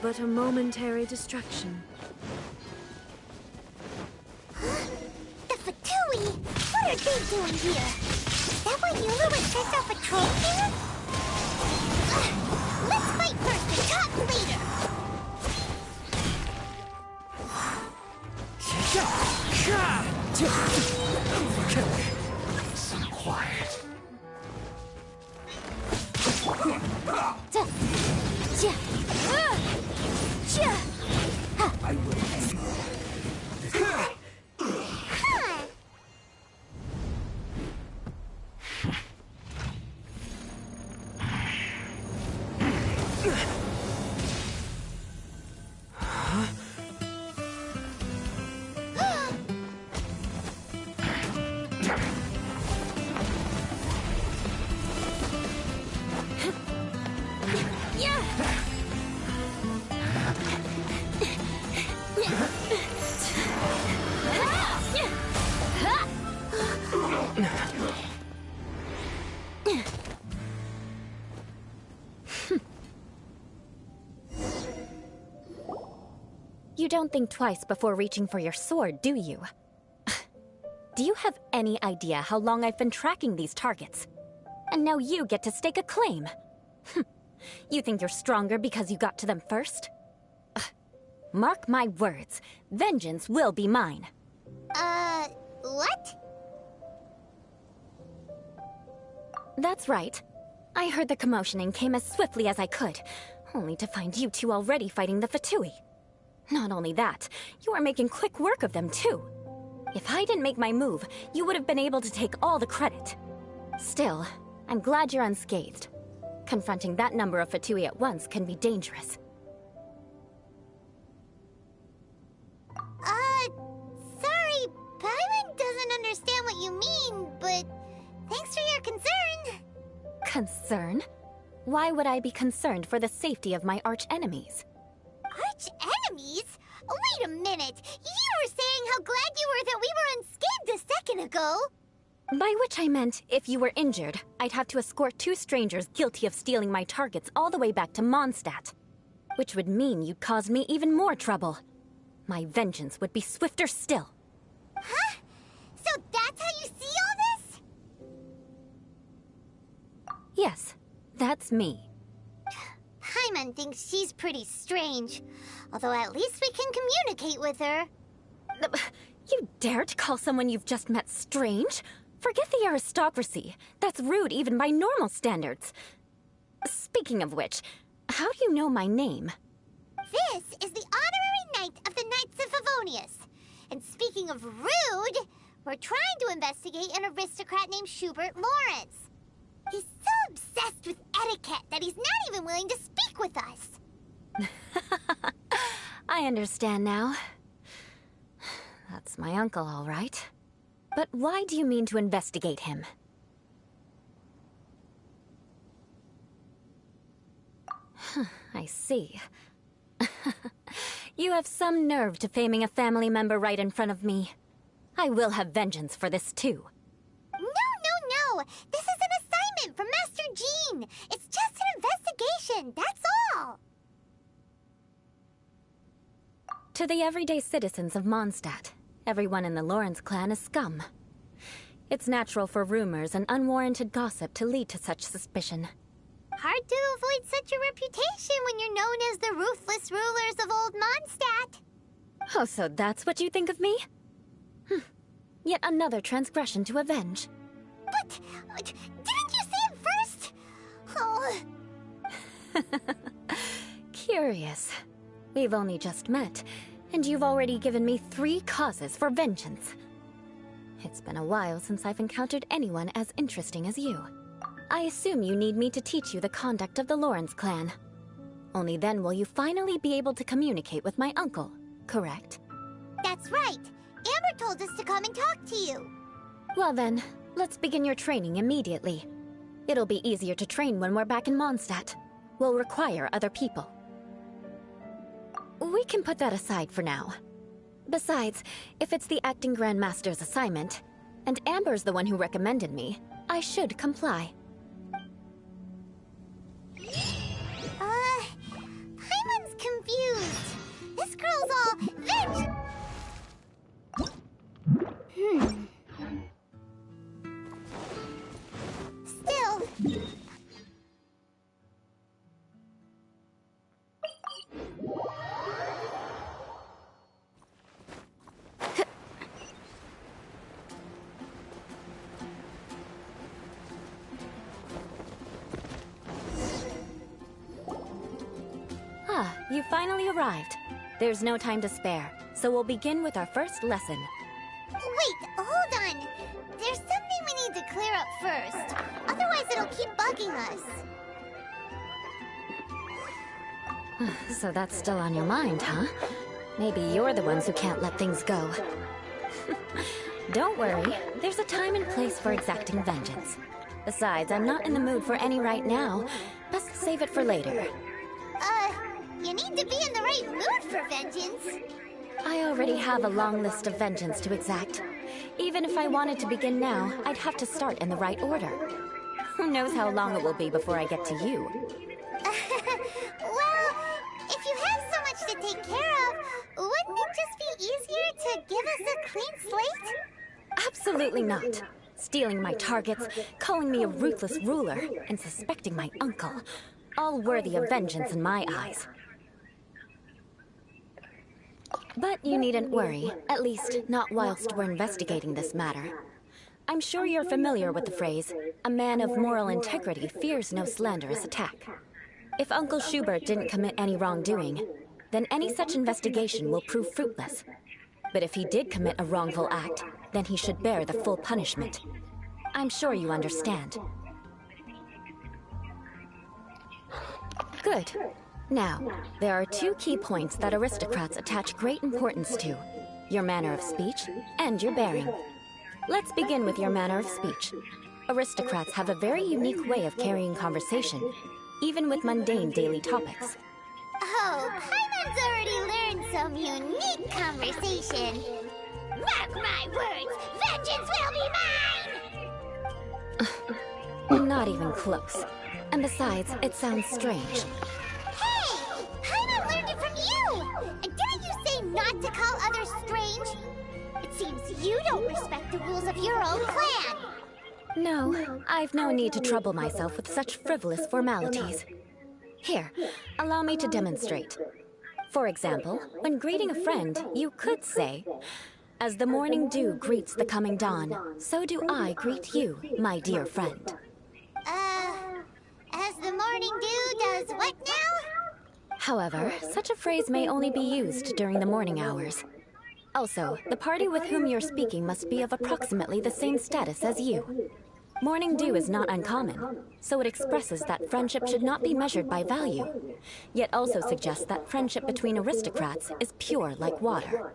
But a momentary distraction. The Fatui! What are they doing here? Is that why Eula was sent on patrol here? Let's fight first and talk later! So quiet. I will end you. You don't think twice before reaching for your sword, do you? Do you have any idea how long I've been tracking these targets? And now you get to stake a claim. You think you're stronger because you got to them first? Mark my words, vengeance will be mine. What? That's right. I heard the commotion and came as swiftly as I could, only to find you two already fighting the Fatui. Not only that, you are making quick work of them too. If I didn't make my move, you would have been able to take all the credit. Still, I'm glad you're unscathed. Confronting that number of Fatui at once can be dangerous. Sorry, Paimon doesn't understand what you mean, but thanks for your concern. Concern? Why would I be concerned for the safety of my arch-enemies? Arch-enemies? Wait a minute! You were saying how glad you were that we were unscathed a second ago! By which I meant, if you were injured, I'd have to escort two strangers guilty of stealing my targets all the way back to Mondstadt. Which would mean you'd cause me even more trouble. My vengeance would be swifter still. Huh? So that's how you see all this? Yes, that's me. Paimon thinks she's pretty strange. Although at least we can communicate with her. You dare to call someone you've just met strange? Forget the aristocracy. That's rude even by normal standards. Speaking of which, how do you know my name? This is the honorary knight of the Knights of Favonius. And speaking of rude, we're trying to investigate an aristocrat named Schubert Lawrence. He's so obsessed with etiquette that he's not even willing to speak with us. I understand now. That's my uncle, all right. But why do you mean to investigate him? I see. You have some nerve to faming a family member right in front of me. I will have vengeance for this too. No! This is an assignment from Master Jean. It's just an reputation, that's all! To the everyday citizens of Mondstadt, everyone in the Lawrence clan is scum. It's natural for rumors and unwarranted gossip to lead to such suspicion. Hard to avoid such a reputation when you're known as the ruthless rulers of Old Mondstadt. Oh, so that's what you think of me? Yet another transgression to avenge. But didn't you say it first? Oh. Curious. We've only just met, and you've already given me 3 causes for vengeance. It's been a while since I've encountered anyone as interesting as you. I assume you need me to teach you the conduct of the Lawrence clan. Only then will you finally be able to communicate with my uncle, correct? That's right. Amber told us to come and talk to you. Well then, let's begin your training immediately. It'll be easier to train when we're back in Mondstadt. We'll require other people. We can put that aside for now. Besides, if it's the acting Grandmaster's assignment, and Amber's the one who recommended me, I should comply. Paimon's confused. This girl's all venge. Still. You finally arrived. There's no time to spare, so we'll begin with our first lesson. Wait, hold on. There's something we need to clear up first. Otherwise it'll keep bugging us. So that's still on your mind, huh? Maybe you're the ones who can't let things go. Don't worry, there's a time and place for exacting vengeance. Besides, I'm not in the mood for any right now. Best save it for later. You need to be in the right mood for vengeance. I already have a long list of vengeance to exact. Even if I wanted to begin now, I'd have to start in the right order. Who knows how long it will be before I get to you? Well, if you have so much to take care of, wouldn't it just be easier to give us a clean slate? Absolutely not. Stealing my targets, calling me a ruthless ruler, and suspecting my uncle. All worthy of vengeance in my eyes. But you needn't worry, at least not whilst we're investigating this matter. I'm sure you're familiar with the phrase, a man of moral integrity fears no slanderous attack. If Uncle Schubert didn't commit any wrongdoing, then any such investigation will prove fruitless. But if he did commit a wrongful act, then he should bear the full punishment. I'm sure you understand. Good. Now, there are 2 key points that aristocrats attach great importance to. Your manner of speech and your bearing. Let's begin with your manner of speech. Aristocrats have a very unique way of carrying conversation, even with mundane daily topics. Oh, Paimon's already learned some unique conversation. Mark my words, vengeance will be mine! Not even close. And besides, it sounds strange. Hey! Paimon learned it from you! And didn't you say not to call others strange? It seems you don't respect the rules of your own clan. No, I've no need to trouble myself with such frivolous formalities. Here, allow me to demonstrate. For example, when greeting a friend, you could say, "As the morning dew greets the coming dawn, so do I greet you, my dear friend." As the morning dew does what now? However, such a phrase may only be used during the morning hours. Also, the party with whom you're speaking must be of approximately the same status as you. Morning dew is not uncommon, so it expresses that friendship should not be measured by value, yet also suggests that friendship between aristocrats is pure like water.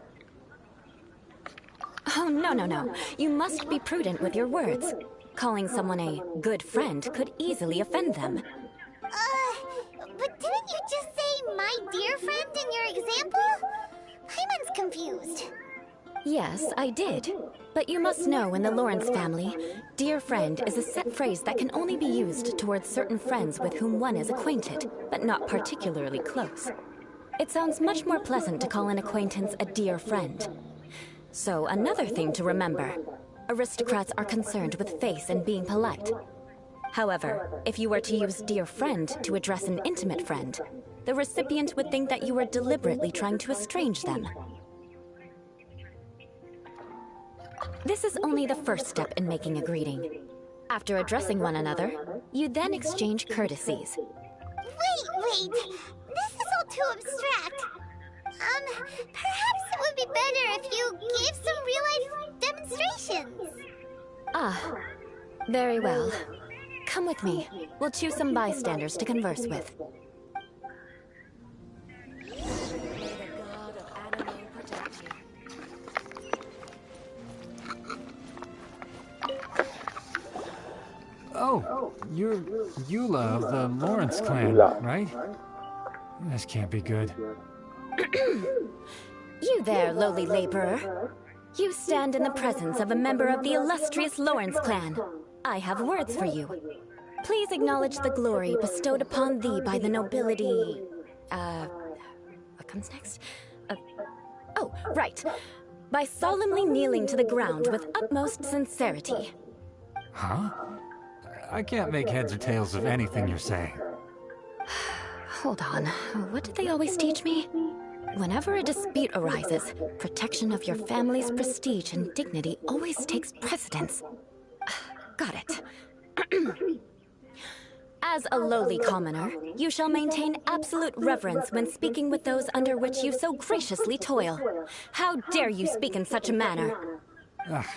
Oh, no. You must be prudent with your words. Calling someone a good friend could easily offend them. But didn't you just say my dear friend in your example? Paimon's confused. Yes, I did. But you must know in the Lawrence family, Dear friend is a set phrase that can only be used towards certain friends with whom one is acquainted, but not particularly close. It sounds much more pleasant to call an acquaintance a dear friend. So, another thing to remember. Aristocrats are concerned with face and being polite. However, if you were to use dear friend to address an intimate friend, the recipient would think that you were deliberately trying to estrange them. This is only the first step in making a greeting. After addressing one another, you then exchange courtesies. Wait! This is all too abstract. Perhaps it would be better if you gave some real-life demonstrations. Ah, very well. Come with me. We'll choose some bystanders to converse with. May the god of anime protect you. Oh, you're Eula of the Lawrence clan, right? This can't be good. You there, lowly laborer. You stand in the presence of a member of the illustrious Lawrence clan. I have words for you. Please acknowledge the glory bestowed upon thee by the nobility... what comes next? Oh, right. By solemnly kneeling to the ground with utmost sincerity. Huh? I can't make heads or tails of anything you're saying. Hold on. What did they always teach me? Whenever a dispute arises, protection of your family's prestige and dignity always takes precedence. Got it. As a lowly commoner, you shall maintain absolute reverence when speaking with those under which you so graciously toil. How dare you speak in such a manner?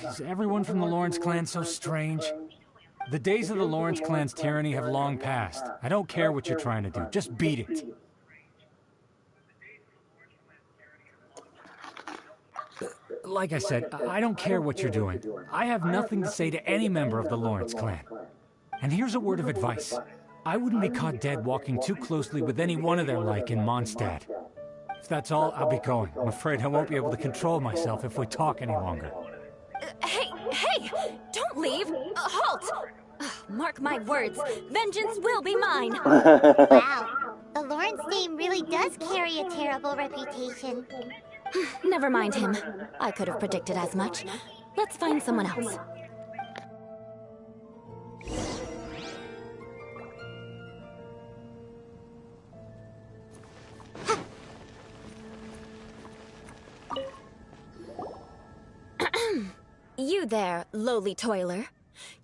Is everyone from the Lawrence clan so strange? The days of the Lawrence clan's tyranny have long passed. I don't care what you're trying to do. Just beat it. Like I said, I don't care what you're doing. I have nothing to say to any member of the Lawrence clan. And here's a word of advice. I wouldn't be caught dead walking too closely with any one of their like in Mondstadt. If that's all, I'll be going. I'm afraid I won't be able to control myself if we talk any longer. Hey! Don't leave! Halt! Mark my words, vengeance will be mine! Wow, the Lawrence name really does carry a terrible reputation. Never mind him. I could have predicted as much. Let's find someone else. You there, lowly toiler.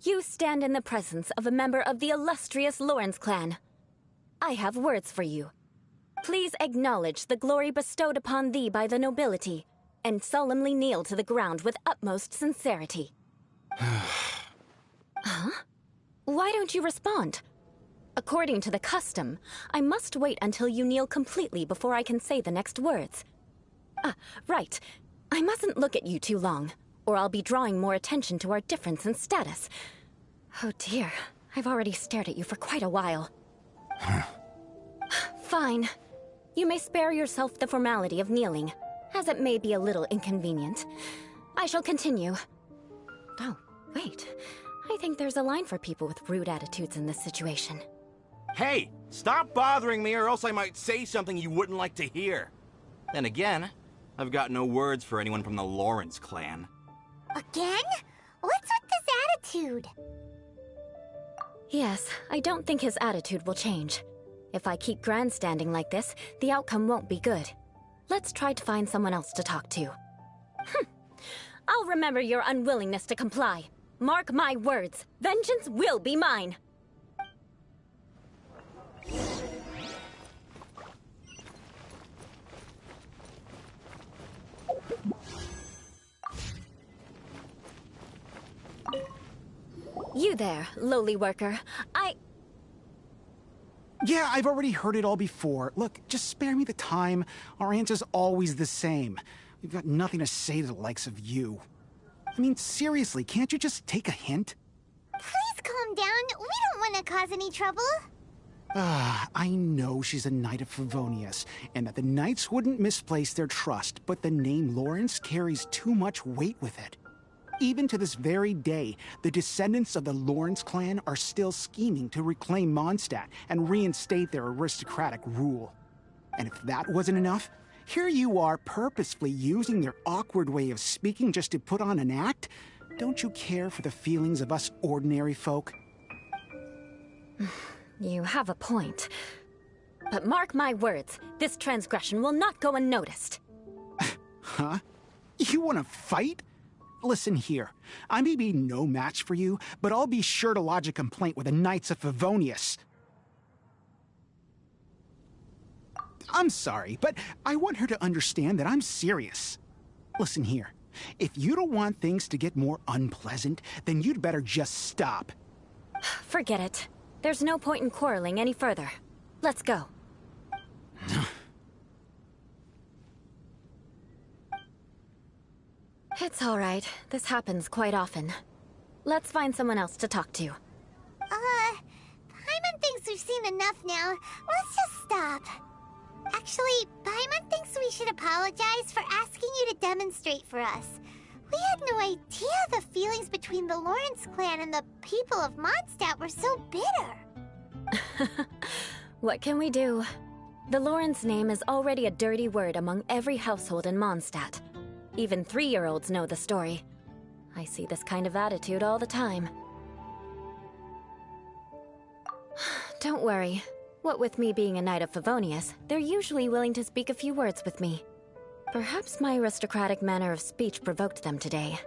You stand in the presence of a member of the illustrious Lawrence clan. I have words for you. Please acknowledge the glory bestowed upon thee by the nobility, and solemnly kneel to the ground with utmost sincerity. Huh? Why don't you respond? According to the custom, I must wait until you kneel completely before I can say the next words. Right. I mustn't look at you too long, or I'll be drawing more attention to our difference in status. Oh dear, I've already stared at you for quite a while. Fine. You may spare yourself the formality of kneeling, as it may be a little inconvenient. I shall continue. Oh, wait. I think there's a line for people with rude attitudes in this situation. Hey, stop bothering me or else I might say something you wouldn't like to hear. Then again, I've got no words for anyone from the Lawrence clan. Again? What's with this attitude? Yes, I don't think his attitude will change. If I keep grandstanding like this, the outcome won't be good. Let's try to find someone else to talk to. I'll remember your unwillingness to comply. Mark my words, vengeance will be mine. You there, lowly worker. Yeah, I've already heard it all before. Look, just spare me the time. Our answer's always the same. We've got nothing to say to the likes of you. I mean, seriously, can't you just take a hint? Please calm down. We don't want to cause any trouble. I know she's a Knight of Favonius, and that the Knights wouldn't misplace their trust, but the name Lawrence carries too much weight with it. Even to this very day, the descendants of the Lawrence clan are still scheming to reclaim Mondstadt and reinstate their aristocratic rule. And if that wasn't enough, here you are purposefully using their awkward way of speaking just to put on an act? Don't you care for the feelings of us ordinary folk? You have a point. But mark my words, this transgression will not go unnoticed. Huh? You want to fight? Listen here, I may be no match for you, but I'll be sure to lodge a complaint with the Knights of Favonius. I'm sorry, but I want her to understand that I'm serious. Listen here, if you don't want things to get more unpleasant, then you'd better just stop. Forget it. There's no point in quarreling any further. Let's go. It's all right. This happens quite often. Let's find someone else to talk to. Paimon thinks we've seen enough now. Let's just stop. Actually, Paimon thinks we should apologize for asking you to demonstrate for us. We had no idea the feelings between the Lawrence clan and the people of Mondstadt were so bitter. What can we do? The Lawrence name is already a dirty word among every household in Mondstadt. Even 3-year-olds know the story. I see this kind of attitude all the time. Don't worry. What with me being a Knight of Favonius, they're usually willing to speak a few words with me. Perhaps my aristocratic manner of speech provoked them today.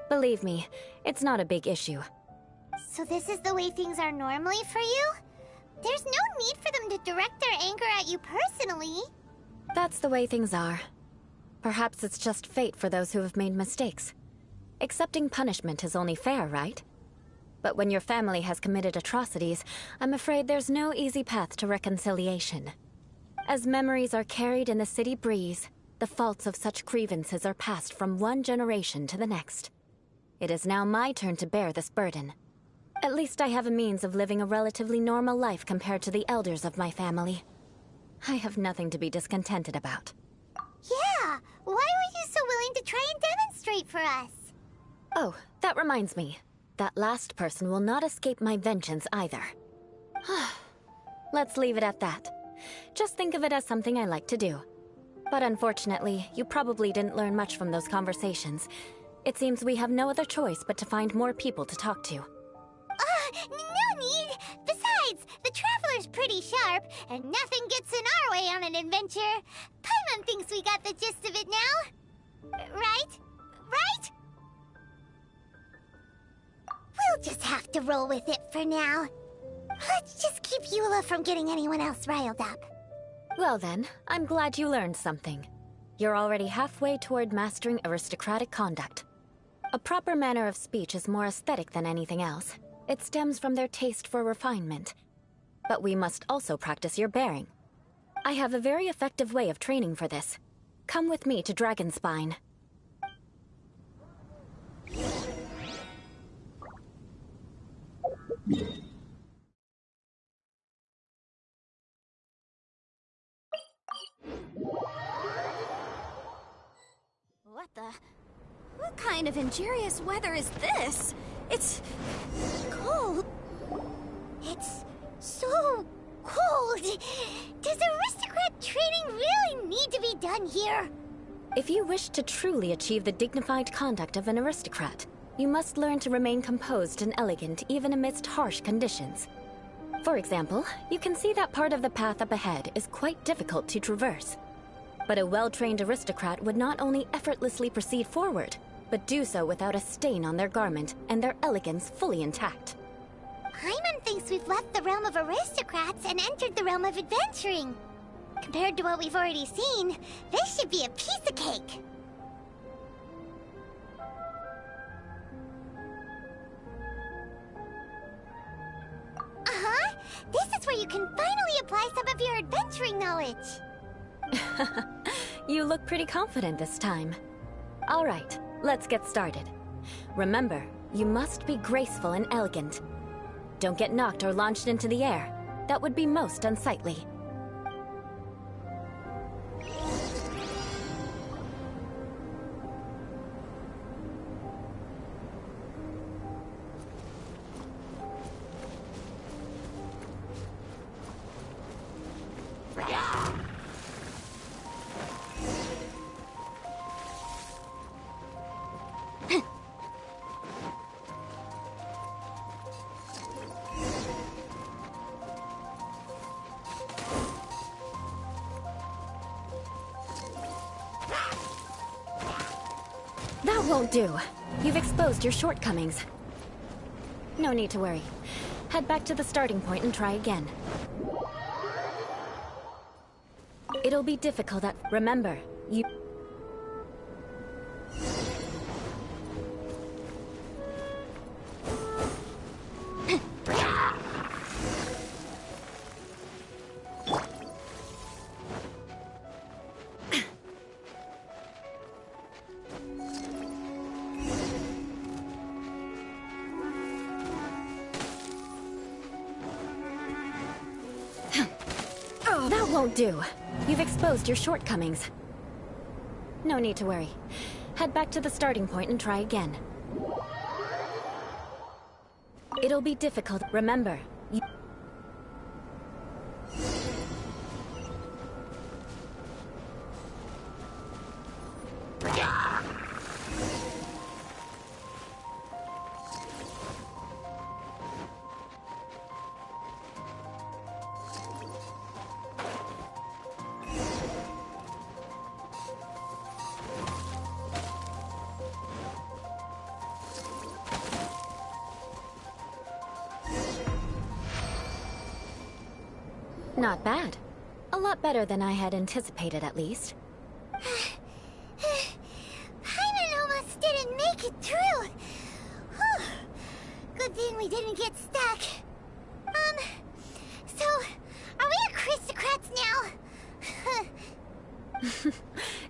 Believe me, it's not a big issue. So this is the way things are normally for you? There's no need for them to direct their anger at you personally. That's the way things are. Perhaps it's just fate for those who have made mistakes. Accepting punishment is only fair, right? But when your family has committed atrocities, I'm afraid there's no easy path to reconciliation. As memories are carried in the city breeze, the faults of such grievances are passed from one generation to the next. It is now my turn to bear this burden. At least I have a means of living a relatively normal life compared to the elders of my family. I have nothing to be discontented about. Yeah! Why were you so willing to try and demonstrate for us? Oh, that reminds me. That last person will not escape my vengeance either. Let's leave it at that. Just think of it as something I like to do. But unfortunately, you probably didn't learn much from those conversations. It seems we have no other choice but to find more people to talk to. No need! Besides, the Traveler's pretty sharp, and nothing gets in our way on an adventure. Paimon thinks we got the gist of it now. Right? Right? We'll just have to roll with it for now. Let's just keep Eula from getting anyone else riled up. Well then, I'm glad you learned something. You're already halfway toward mastering aristocratic conduct. A proper manner of speech is more aesthetic than anything else. It stems from their taste for refinement. But we must also practice your bearing. I have a very effective way of training for this. Come with me to Dragonspine. What the? What kind of injurious weather is this? It's cold. It's so cold. Does aristocrat training really need to be done here? If you wish to truly achieve the dignified conduct of an aristocrat, you must learn to remain composed and elegant even amidst harsh conditions. For example, you can see that part of the path up ahead is quite difficult to traverse. But a well-trained aristocrat would not only effortlessly proceed forward, but do so without a stain on their garment and their elegance fully intact. Paimon thinks we've left the realm of aristocrats and entered the realm of adventuring. Compared to what we've already seen, this should be a piece of cake. Uh-huh. This is where you can finally apply some of your adventuring knowledge. You look pretty confident this time. All right, let's get started. Remember, you must be graceful and elegant. Don't get knocked or launched into the air. That would be most unsightly. won't do. You've exposed your shortcomings. No need to worry. Head back to the starting point and try again. It'll be difficult at... Remember, you... That won't do. You've exposed your shortcomings. No need to worry. Head back to the starting point and try again. It'll be difficult. Remember, you... Not bad. A lot better than I had anticipated, at least. Paimon almost didn't make it through. Whew. Good thing we didn't get stuck. So, are we aristocrats now?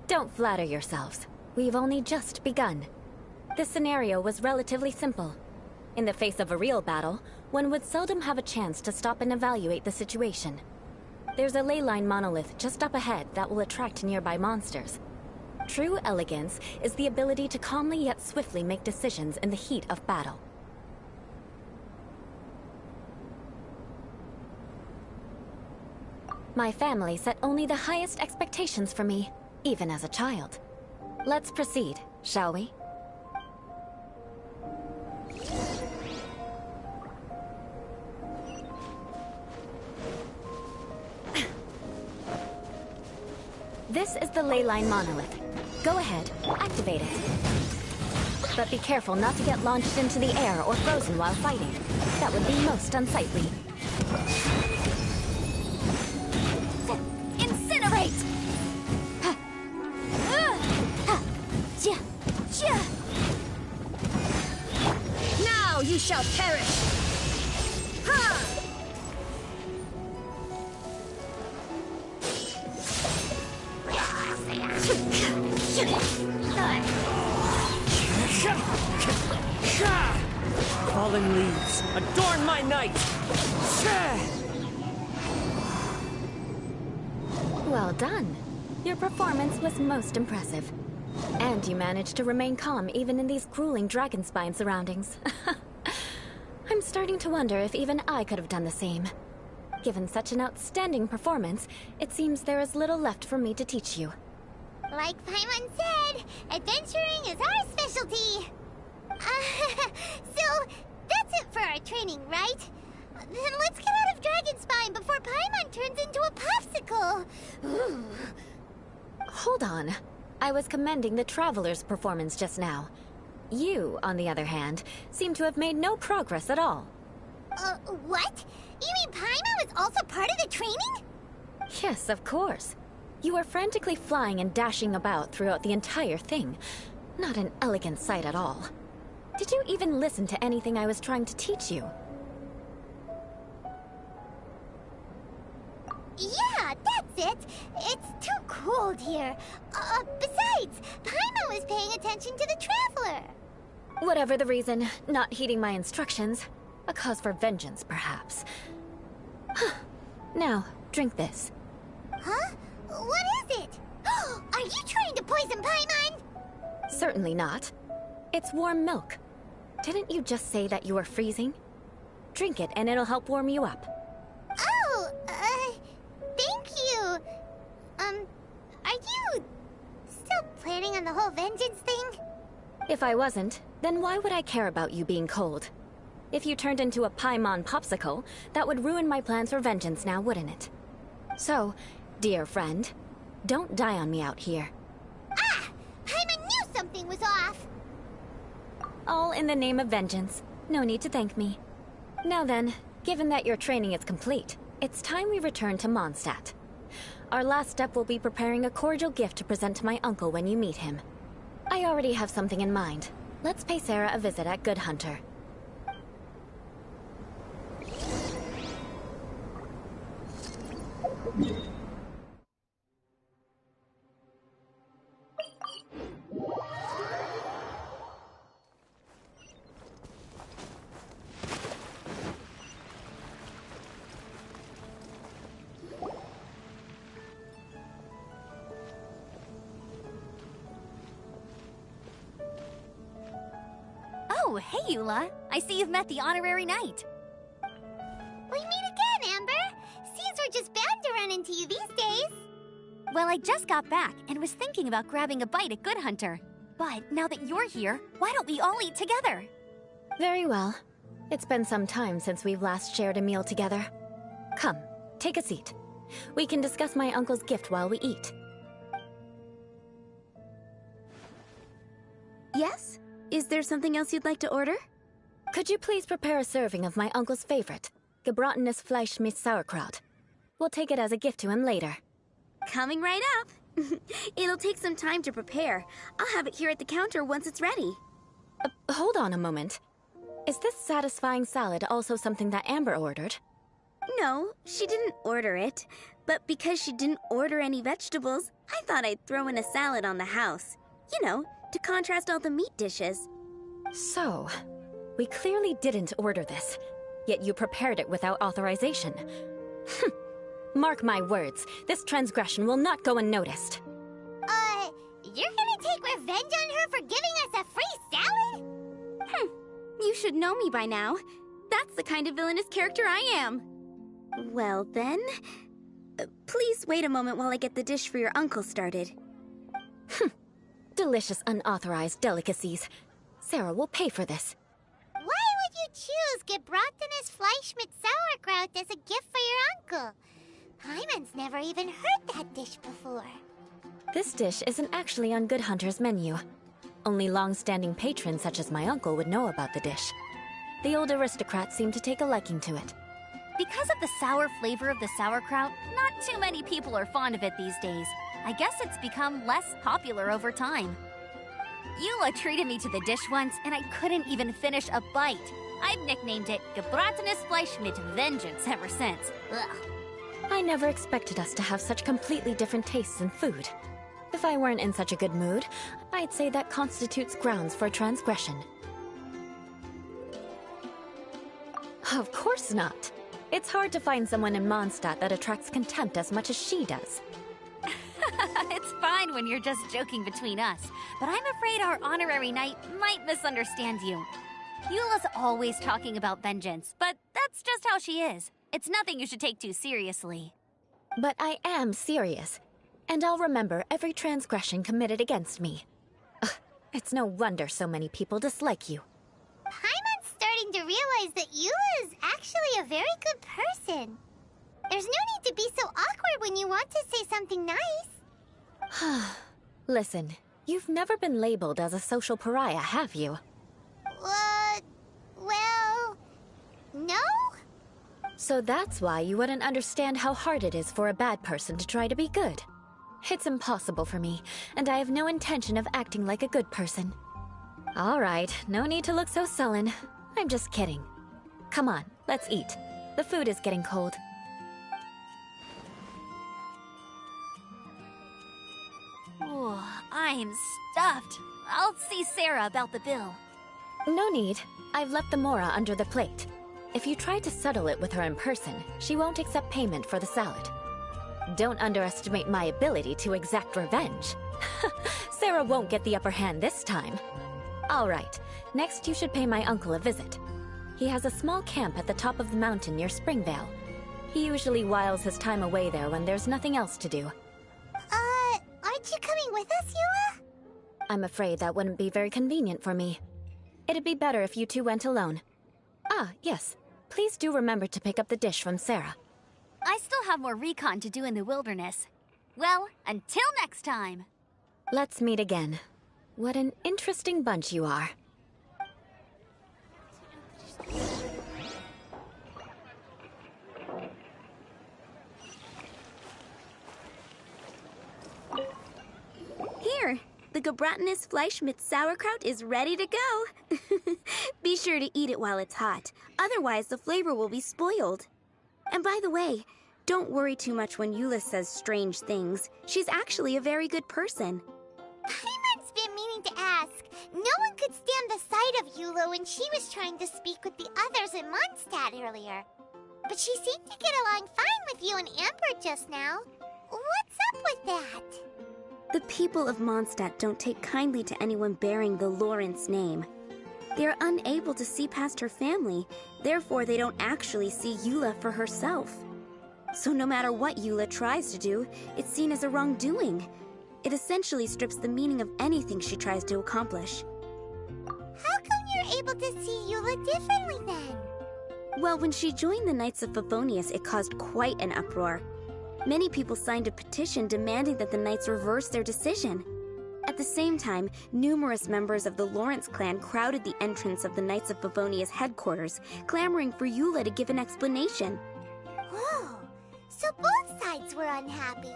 Don't flatter yourselves. We've only just begun. This scenario was relatively simple. In the face of a real battle, one would seldom have a chance to stop and evaluate the situation. There's a ley line monolith just up ahead that will attract nearby monsters. True elegance is the ability to calmly yet swiftly make decisions in the heat of battle. My family set only the highest expectations for me, even as a child. Let's proceed, shall we? This is the ley line monolith. Go ahead, activate it. But be careful not to get launched into the air or frozen while fighting. That would be most unsightly. Incinerate! Now you shall perish! Ha! Fallen leaves, adorn my night! Well done. Your performance was most impressive. And you managed to remain calm even in these grueling dragon spine surroundings. I'm starting to wonder if even I could have done the same. Given such an outstanding performance, it seems there is little left for me to teach you. Like Paimon said, adventuring is our specialty. So, that's it for our training, right? Then let's get out of Dragonspine before Paimon turns into a popsicle. Hold on. I was commending the Traveler's performance just now. You, on the other hand, seem to have made no progress at all. What? You mean Paimon was also part of the training? Yes, of course. You were frantically flying and dashing about throughout the entire thing. Not an elegant sight at all. Did you even listen to anything I was trying to teach you? Yeah, that's it. It's too cold here. Besides, Paimon was paying attention to the Traveler. Whatever the reason, not heeding my instructions. A cause for vengeance, perhaps. Now, drink this. Huh? What is it? Are you trying to poison Paimon? Certainly not. It's warm milk. Didn't you just say that you were freezing? Drink it and it'll help warm you up. Oh, thank you. Are you still planning on the whole vengeance thing? If I wasn't, then why would I care about you being cold? If you turned into a Paimon popsicle, that would ruin my plans for vengeance now, wouldn't it? So, dear friend, don't die on me out here. Ah! Paimon knew something was off! All in the name of vengeance. No need to thank me. Now then, given that your training is complete, it's time we return to Mondstadt. Our last step will be preparing a cordial gift to present to my uncle when you meet him. I already have something in mind. Let's pay Sarah a visit at Good Hunter. Oh, hey, Eula. I see you've met the honorary knight. We meet again, Amber. Seems we're just bound to run into you these days. Well, I just got back and was thinking about grabbing a bite at Good Hunter. But now that you're here, why don't we all eat together? Very well. It's been some time since we've last shared a meal together. Come, take a seat. We can discuss my uncle's gift while we eat. Yes? Is there something else you'd like to order? Could you please prepare a serving of my uncle's favorite, gebratenes Fleisch mit Sauerkraut? We'll take it as a gift to him later. Coming right up. It'll take some time to prepare. I'll have it here at the counter once it's ready. Hold on a moment. Is this satisfying salad also something that Amber ordered? No, she didn't order it. But because she didn't order any vegetables, I thought I'd throw in a salad on the house. You know, to contrast all the meat dishes. So, we clearly didn't order this, yet you prepared it without authorization. Mark my words, this transgression will not go unnoticed. You're gonna take revenge on her for giving us a free salad? You should know me by now. That's the kind of villainous character I am. Well then, please wait a moment while I get the dish for your uncle started. Delicious unauthorized delicacies. Sarah will pay for this. Why would you choose gebratenes Fleisch mit Sauerkraut as a gift for your uncle? Hyman's never even heard that dish before. This dish isn't actually on Good Hunter's menu. Only long-standing patrons such as my uncle would know about the dish. The old aristocrats seem to take a liking to it. Because of the sour flavor of the sauerkraut, not too many people are fond of it these days. I guess it's become less popular over time. Eula treated me to the dish once, and I couldn't even finish a bite. I've nicknamed it gebratenes Fleisch mit Vengeance ever since. Ugh. I never expected us to have such completely different tastes in food. If I weren't in such a good mood, I'd say that constitutes grounds for transgression. Of course not. It's hard to find someone in Mondstadt that attracts contempt as much as she does. It's fine when you're just joking between us, but I'm afraid our honorary knight might misunderstand you. Eula's always talking about vengeance, but that's just how she is. It's nothing you should take too seriously. But I am serious, and I'll remember every transgression committed against me. Ugh, it's no wonder so many people dislike you. Paimon's starting to realize that Eula is actually a very good person. There's no need to be so awkward when you want to say something nice. Listen, you've never been labeled as a social pariah, have you? Well, no? So that's why you wouldn't understand how hard it is for a bad person to try to be good. It's impossible for me, and I have no intention of acting like a good person. All right, no need to look so sullen. I'm just kidding. Come on, let's eat. The food is getting cold. Oh, I'm stuffed. I'll see Sarah about the bill. No need. I've left the mora under the plate. If you try to settle it with her in person, she won't accept payment for the salad. Don't underestimate my ability to exact revenge. Sarah won't get the upper hand this time. All right, next you should pay my uncle a visit. He has a small camp at the top of the mountain near Springvale. He usually whiles his time away there when there's nothing else to do. Aren't you coming with us, Eula? I'm afraid that wouldn't be very convenient for me. It'd be better if you two went alone. Ah, yes. Please do remember to pick up the dish from Sarah. I still have more recon to do in the wilderness. Well, until next time. Let's meet again. What an interesting bunch you are. The gebratinous Fleischmitz sauerkraut is ready to go. Be sure to eat it while it's hot. Otherwise, the flavor will be spoiled. And by the way, don't worry too much when Eula says strange things. She's actually a very good person. Paimon's been meaning to ask. No one could stand the sight of Eula when she was trying to speak with the others in Mondstadt earlier. But she seemed to get along fine with you and Amber just now. What's up with that? The people of Mondstadt don't take kindly to anyone bearing the Lawrence name. They are unable to see past her family, therefore they don't actually see Eula for herself. So no matter what Eula tries to do, it's seen as a wrongdoing. It essentially strips the meaning of anything she tries to accomplish. How come you're able to see Eula differently then? Well, when she joined the Knights of Favonius, it caused quite an uproar. Many people signed a petition demanding that the Knights reverse their decision. At the same time, numerous members of the Lawrence clan crowded the entrance of the Knights of Favonius headquarters, clamoring for Eula to give an explanation. Whoa, so both sides were unhappy.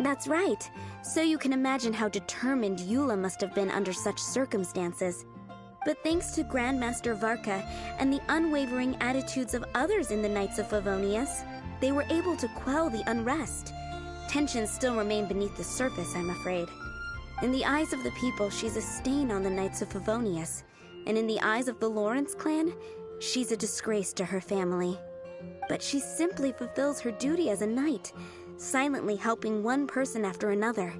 That's right. So you can imagine how determined Eula must have been under such circumstances. But thanks to Grandmaster Varka and the unwavering attitudes of others in the Knights of Favonius, they were able to quell the unrest. Tensions still remain beneath the surface, I'm afraid. In the eyes of the people, she's a stain on the Knights of Favonius. And in the eyes of the Lawrence clan, she's a disgrace to her family. But she simply fulfills her duty as a knight, silently helping one person after another,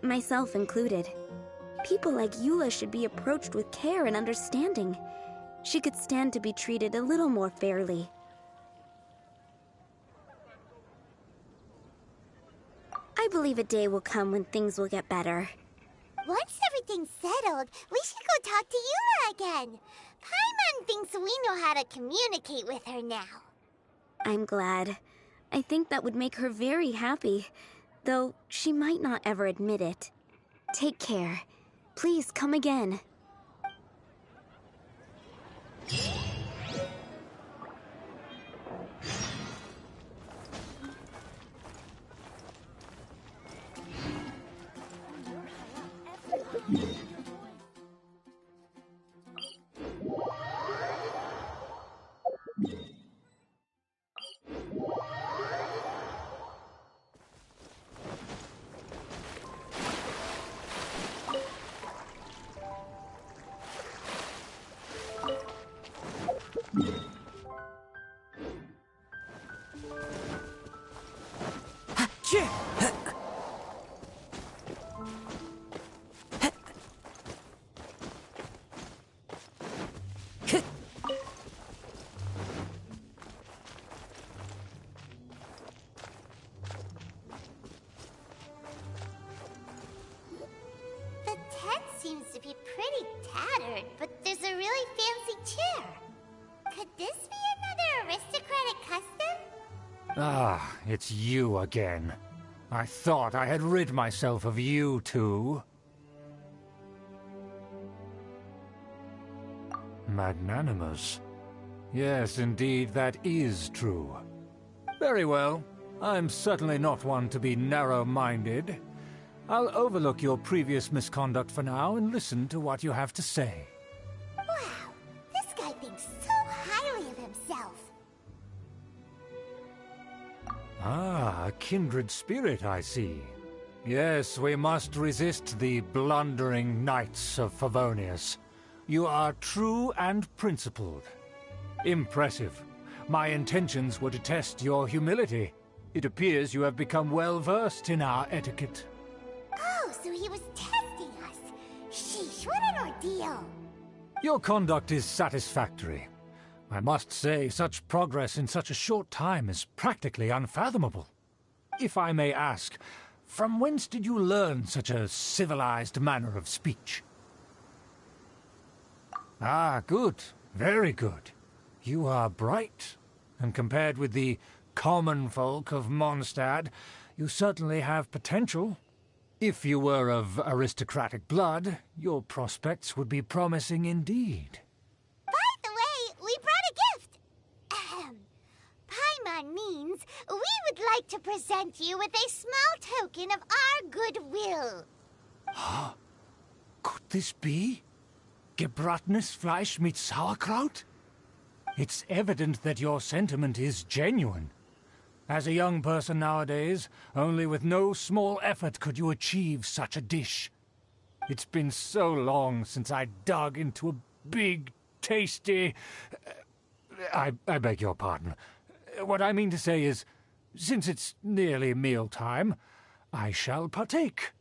myself included. People like Eula should be approached with care and understanding. She could stand to be treated a little more fairly. I believe a day will come when things will get better. Once everything's settled, we should go talk to Eula again. Paimon thinks we know how to communicate with her now. I'm glad. I think that would make her very happy, though she might not ever admit it. Take care. Please come again. Seems to be pretty tattered, but there's a really fancy chair. Could this be another aristocratic custom? Ah, it's you again. I thought I had rid myself of you two. Magnanimous. Yes, indeed, that is true. Very well. I'm certainly not one to be narrow-minded. I'll overlook your previous misconduct for now and listen to what you have to say. Wow, this guy thinks so highly of himself. Ah, a kindred spirit, I see. Yes, we must resist the blundering knights of Favonius. You are true and principled. Impressive. My intentions were to test your humility. It appears you have become well-versed in our etiquette. Oh, so he was testing us. Sheesh, what an ordeal. Your conduct is satisfactory. I must say, such progress in such a short time is practically unfathomable. If I may ask, from whence did you learn such a civilized manner of speech? Ah, good. Very good. You are bright, and compared with the common folk of Mondstadt, you certainly have potential. If you were of aristocratic blood, your prospects would be promising indeed. By the way, we brought a gift. Paimon means we would like to present you with a small token of our goodwill. this be? Gebratenes Fleisch mit Sauerkraut? It's evident that your sentiment is genuine. As a young person nowadays, only with no small effort could you achieve such a dish. It's been so long since I dug into a big, tasty... I beg your pardon. What I mean to say is, since it's nearly mealtime, I shall partake.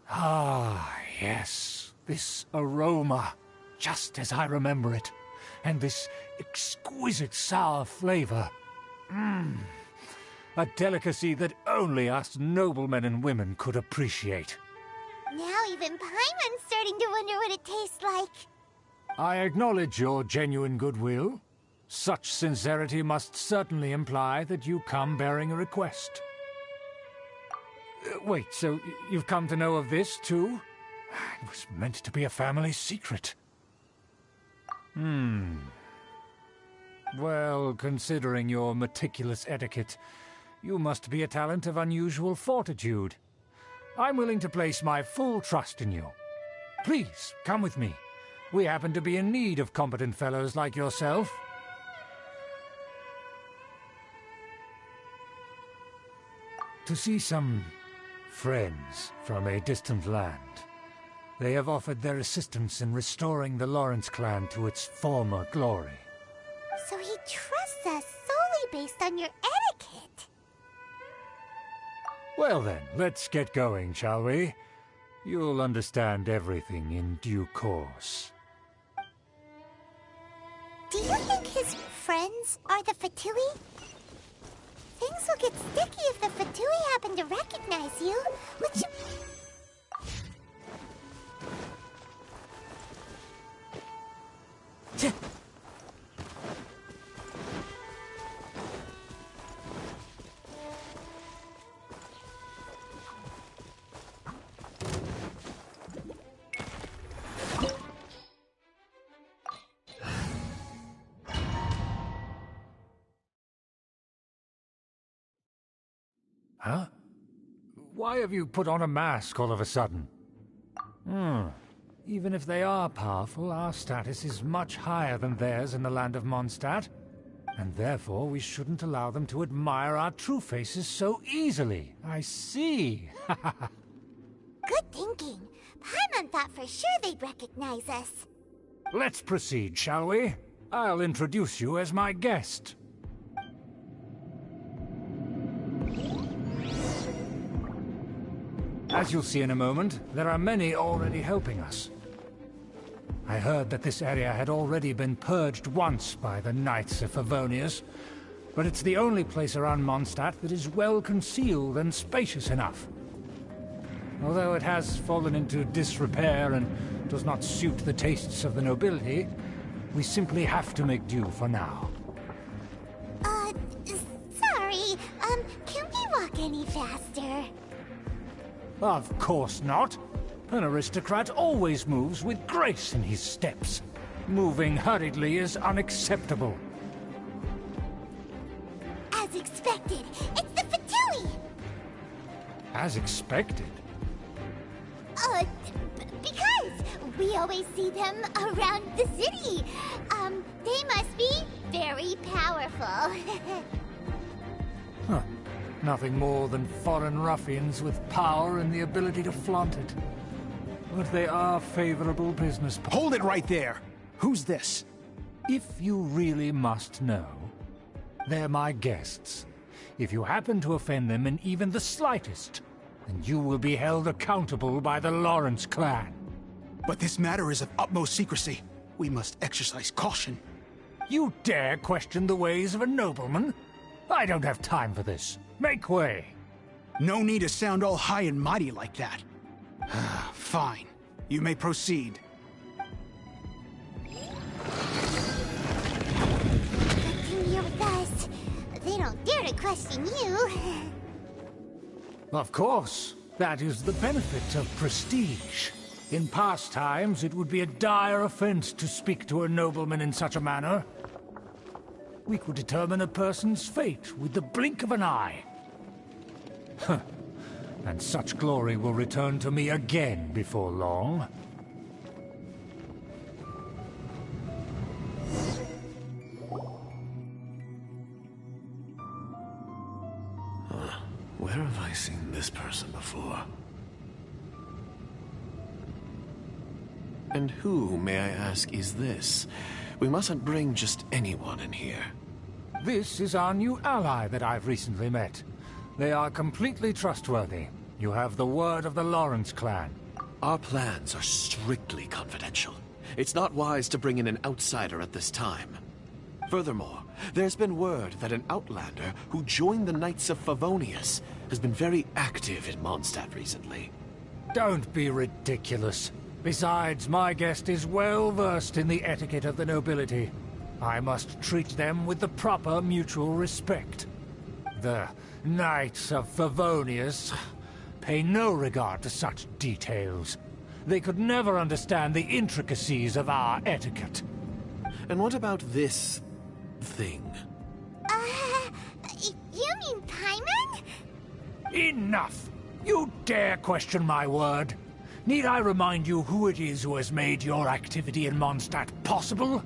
Ah, yes, this aroma, just as I remember it, and this exquisite sour flavor. A delicacy that only us noblemen and women could appreciate. Now even Paimon's starting to wonder what it tastes like. I acknowledge your genuine goodwill. Such sincerity must certainly imply that you come bearing a request. Wait, so you've come to know of this, too? It was meant to be a family secret. Well, considering your meticulous etiquette, you must be a talent of unusual fortitude. I'm willing to place my full trust in you. Please, come with me. We happen to be in need of competent fellows like yourself. To see some friends from a distant land. They have offered their assistance in restoring the Lawrence clan to its former glory. So he trusts us solely based on your etiquette. Well then, let's get going, shall we? You'll understand everything in due course. Do you think his friends are the Fatui? Things will get sticky if the Fatui happen to recognize you, which... Huh? Why have you put on a mask all of a sudden? Even if they are powerful, our status is much higher than theirs in the land of Mondstadt, and therefore we shouldn't allow them to admire our true faces so easily. I see. Good thinking. Paimon thought for sure they'd recognize us. Let's proceed, shall we? I'll introduce you as my guest. As you'll see in a moment, there are many already helping us. I heard that this area had already been purged once by the Knights of Favonius, but it's the only place around Mondstadt that is well concealed and spacious enough. Although it has fallen into disrepair and does not suit the tastes of the nobility, we simply have to make do for now. Sorry, can we walk any faster? Of course not. An aristocrat always moves with grace in his steps. Moving hurriedly is unacceptable. As expected, it's the Fatui! As expected? Because we always see them around the city. They must be very powerful. Huh. Nothing more than foreign ruffians with power and the ability to flaunt it. But they are favorable business partners. Hold it right there! Who's this? If you really must know, they're my guests. If you happen to offend them in even the slightest, then you will be held accountable by the Lawrence clan. But this matter is of utmost secrecy. We must exercise caution. You dare question the ways of a nobleman? I don't have time for this. Make way. No need to sound all high and mighty like that. Fine. You may proceed. Come here with us. They don't dare to question you. Of course. That is the benefit of prestige. In past times, it would be a dire offense to speak to a nobleman in such a manner. We could determine a person's fate with the blink of an eye. and such glory will return to me again before long. Where have I seen this person before? And who, may I ask, is this? We mustn't bring just anyone in here. This is our new ally that I've recently met. They are completely trustworthy. You have the word of the Lawrence clan. Our plans are strictly confidential. It's not wise to bring in an outsider at this time. Furthermore, there's been word that an outlander who joined the Knights of Favonius has been very active in Mondstadt recently. Don't be ridiculous. Besides, my guest is well versed in the etiquette of the nobility. I must treat them with the proper mutual respect. The Knights of Favonius pay no regard to such details. They could never understand the intricacies of our etiquette. And what about this thing? You mean Paimon? Enough! You dare question my word? Need I remind you who it is who has made your activity in Mondstadt possible?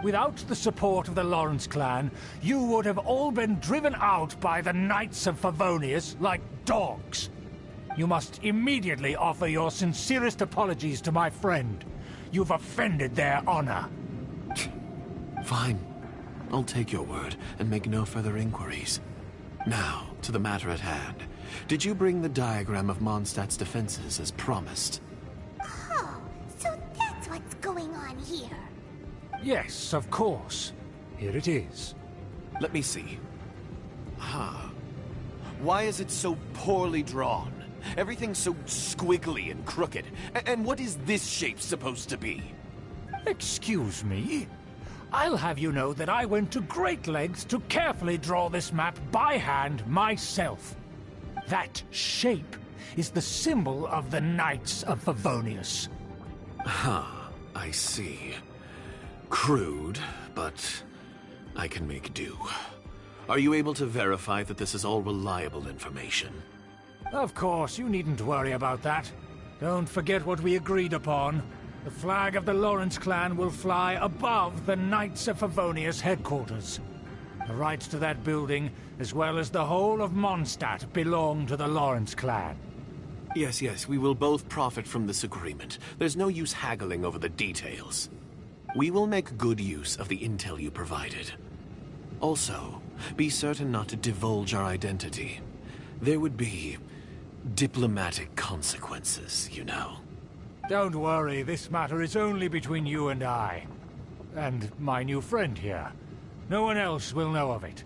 Without the support of the Lawrence clan, you would have all been driven out by the Knights of Favonius like dogs. You must immediately offer your sincerest apologies to my friend. You've offended their honor. Fine. I'll take your word and make no further inquiries. Now, to the matter at hand. Did you bring the diagram of Mondstadt's defenses as promised? Oh, so that's what's going on here. Yes, of course. Here it is. Let me see. Why is it so poorly drawn? Everything's so squiggly and crooked. And what is this shape supposed to be? Excuse me? I'll have you know that I went to great lengths to carefully draw this map by hand myself. That shape is the symbol of the Knights of Favonius. I see. Crude, but I can make do. Are you able to verify that this is all reliable information? Of course, you needn't worry about that. Don't forget what we agreed upon. The flag of the Lawrence clan will fly above the Knights of Favonius headquarters. The rights to that building, as well as the whole of Mondstadt, belong to the Lawrence clan. Yes, we will both profit from this agreement. There's no use haggling over the details. We will make good use of the intel you provided. Also, be certain not to divulge our identity. There would be diplomatic consequences, you know. Don't worry, this matter is only between you and I. And my new friend here. No one else will know of it.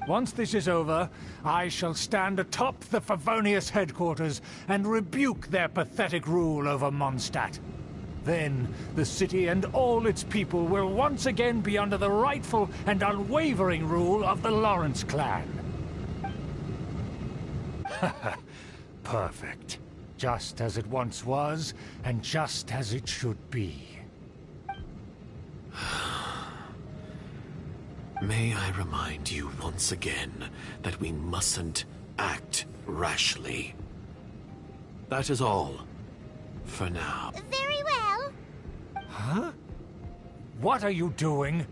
Once this is over, I shall stand atop the Favonius headquarters and rebuke their pathetic rule over Mondstadt. Then, the city and all its people will once again be under the rightful and unwavering rule of the Lawrence clan. Perfect. Just as it once was, and just as it should be. May I remind you once again that we mustn't act rashly. That is all. For now. Very well. Huh? What are you doing?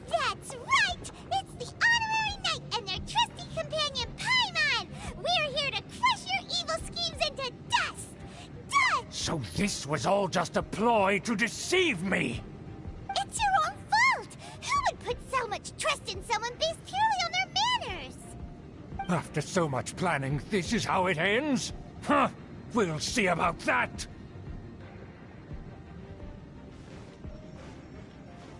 That's right! It's the Honorary Knight and their trusty companion, Paimon! We're here to crush your evil schemes into dust! Dust! So this was all just a ploy to deceive me! It's your own fault! Who would put so much trust in someone based purely on their manners? After so much planning, this is how it ends? Huh! We'll see about that!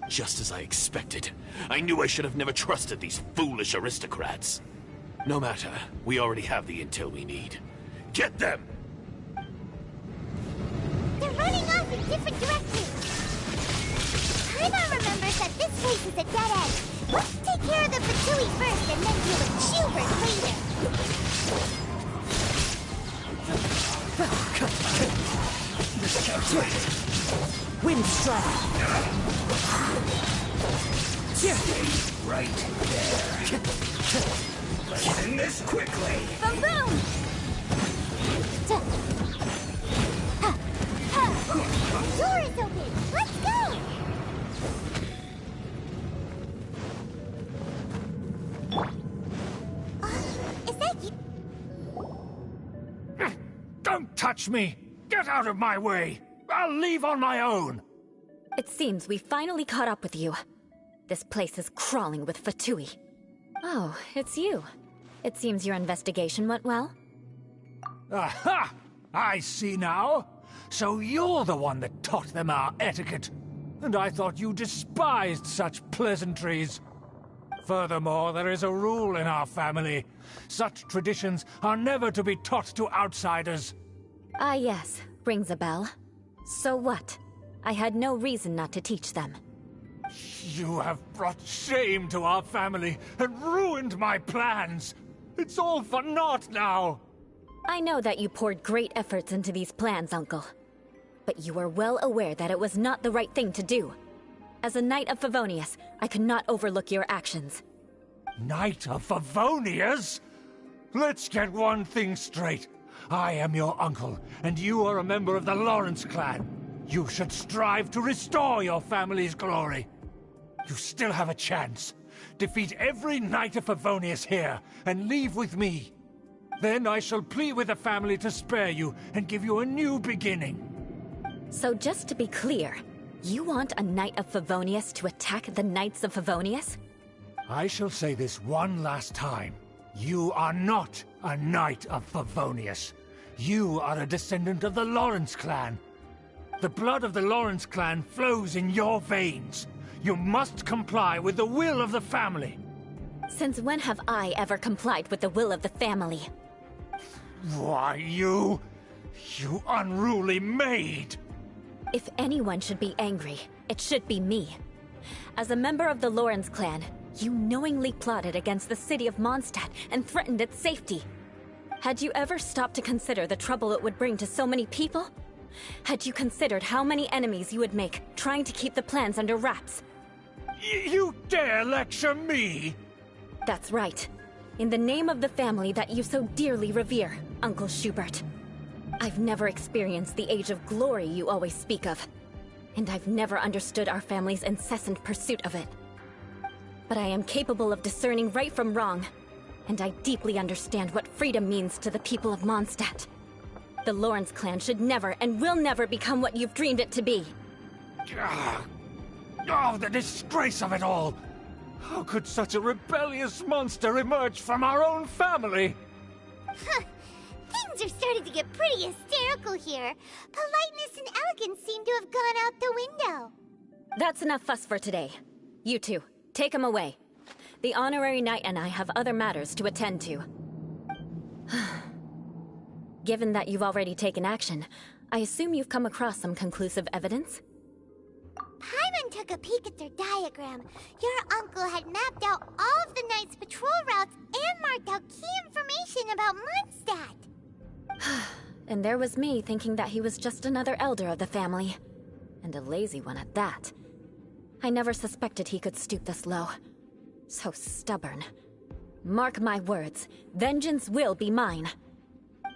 Just as I expected. I knew I should have never trusted these foolish aristocrats. No matter, we already have the intel we need. Get them! They're running off in different directions. Paimon remembers that this place is a dead end. Let's take care of the Fatui first and then deal with Schubert later. Wind strike! Stay right there. Listen this quickly! Boom boom! The door is open! Let's go! Is that you? Don't touch me! Get out of my way! I'll leave on my own! It seems we finally caught up with you. This place is crawling with Fatui. Oh, it's you. It seems your investigation went well. Aha! I see now. So you're the one that taught them our etiquette. And I thought you despised such pleasantries. Furthermore, there is a rule in our family. Such traditions are never to be taught to outsiders. Ah yes, rings a bell. So what? I had no reason not to teach them. You have brought shame to our family and ruined my plans. It's all for naught now. I know that you poured great efforts into these plans, Uncle. But you were well aware that it was not the right thing to do. As a Knight of Favonius, I could not overlook your actions. Knight of Favonius? Let's get one thing straight. I am your uncle, and you are a member of the Lawrence clan. You should strive to restore your family's glory. You still have a chance. Defeat every Knight of Favonius here, and leave with me. Then I shall plead with the family to spare you and give you a new beginning. So just to be clear, you want a Knight of Favonius to attack the Knights of Favonius? I shall say this one last time. You are not a Knight of Favonius. You are a descendant of the Lawrence clan. The blood of the Lawrence clan flows in your veins. You must comply with the will of the family. Since when have I ever complied with the will of the family? Why, you unruly maid! If anyone should be angry, it should be me. As a member of the Lawrence clan, you knowingly plotted against the city of Mondstadt and threatened its safety. Had you ever stopped to consider the trouble it would bring to so many people? Had you considered how many enemies you would make trying to keep the plans under wraps? You dare lecture me? That's right. In the name of the family that you so dearly revere, Uncle Schubert. I've never experienced the age of glory you always speak of. And I've never understood our family's incessant pursuit of it. But I am capable of discerning right from wrong. And I deeply understand what freedom means to the people of Mondstadt. The Lawrence clan should never and will never become what you've dreamed it to be. Oh, the disgrace of it all! How could such a rebellious monster emerge from our own family? Things are starting to get pretty hysterical here. Politeness and elegance seem to have gone out the window. That's enough fuss for today. You two, take him away. The honorary knight and I have other matters to attend to. Given that you've already taken action, I assume you've come across some conclusive evidence? Paimon took a peek at their diagram. Your uncle had mapped out all of the Knight's patrol routes and marked out key information about Mondstadt. And there was me thinking that he was just another elder of the family. And a lazy one at that. I never suspected he could stoop this low. So stubborn. Mark my words, vengeance will be mine.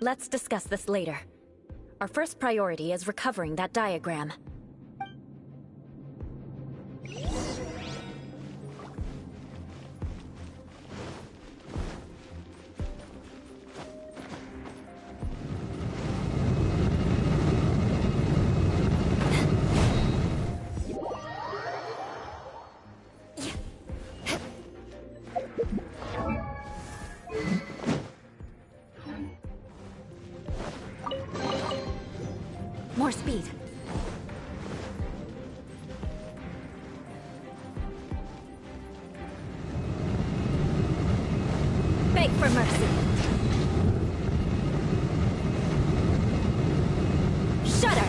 Let's discuss this later. Our first priority is recovering that diagram. More speed. Beg for mercy. Shudder.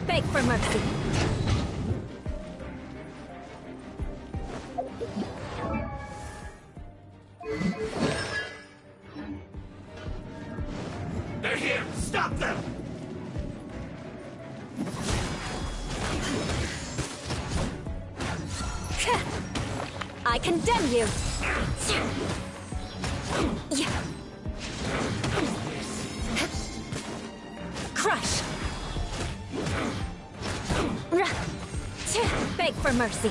Beg for mercy. They're here! Stop them! I condemn you! Crush! Beg for mercy!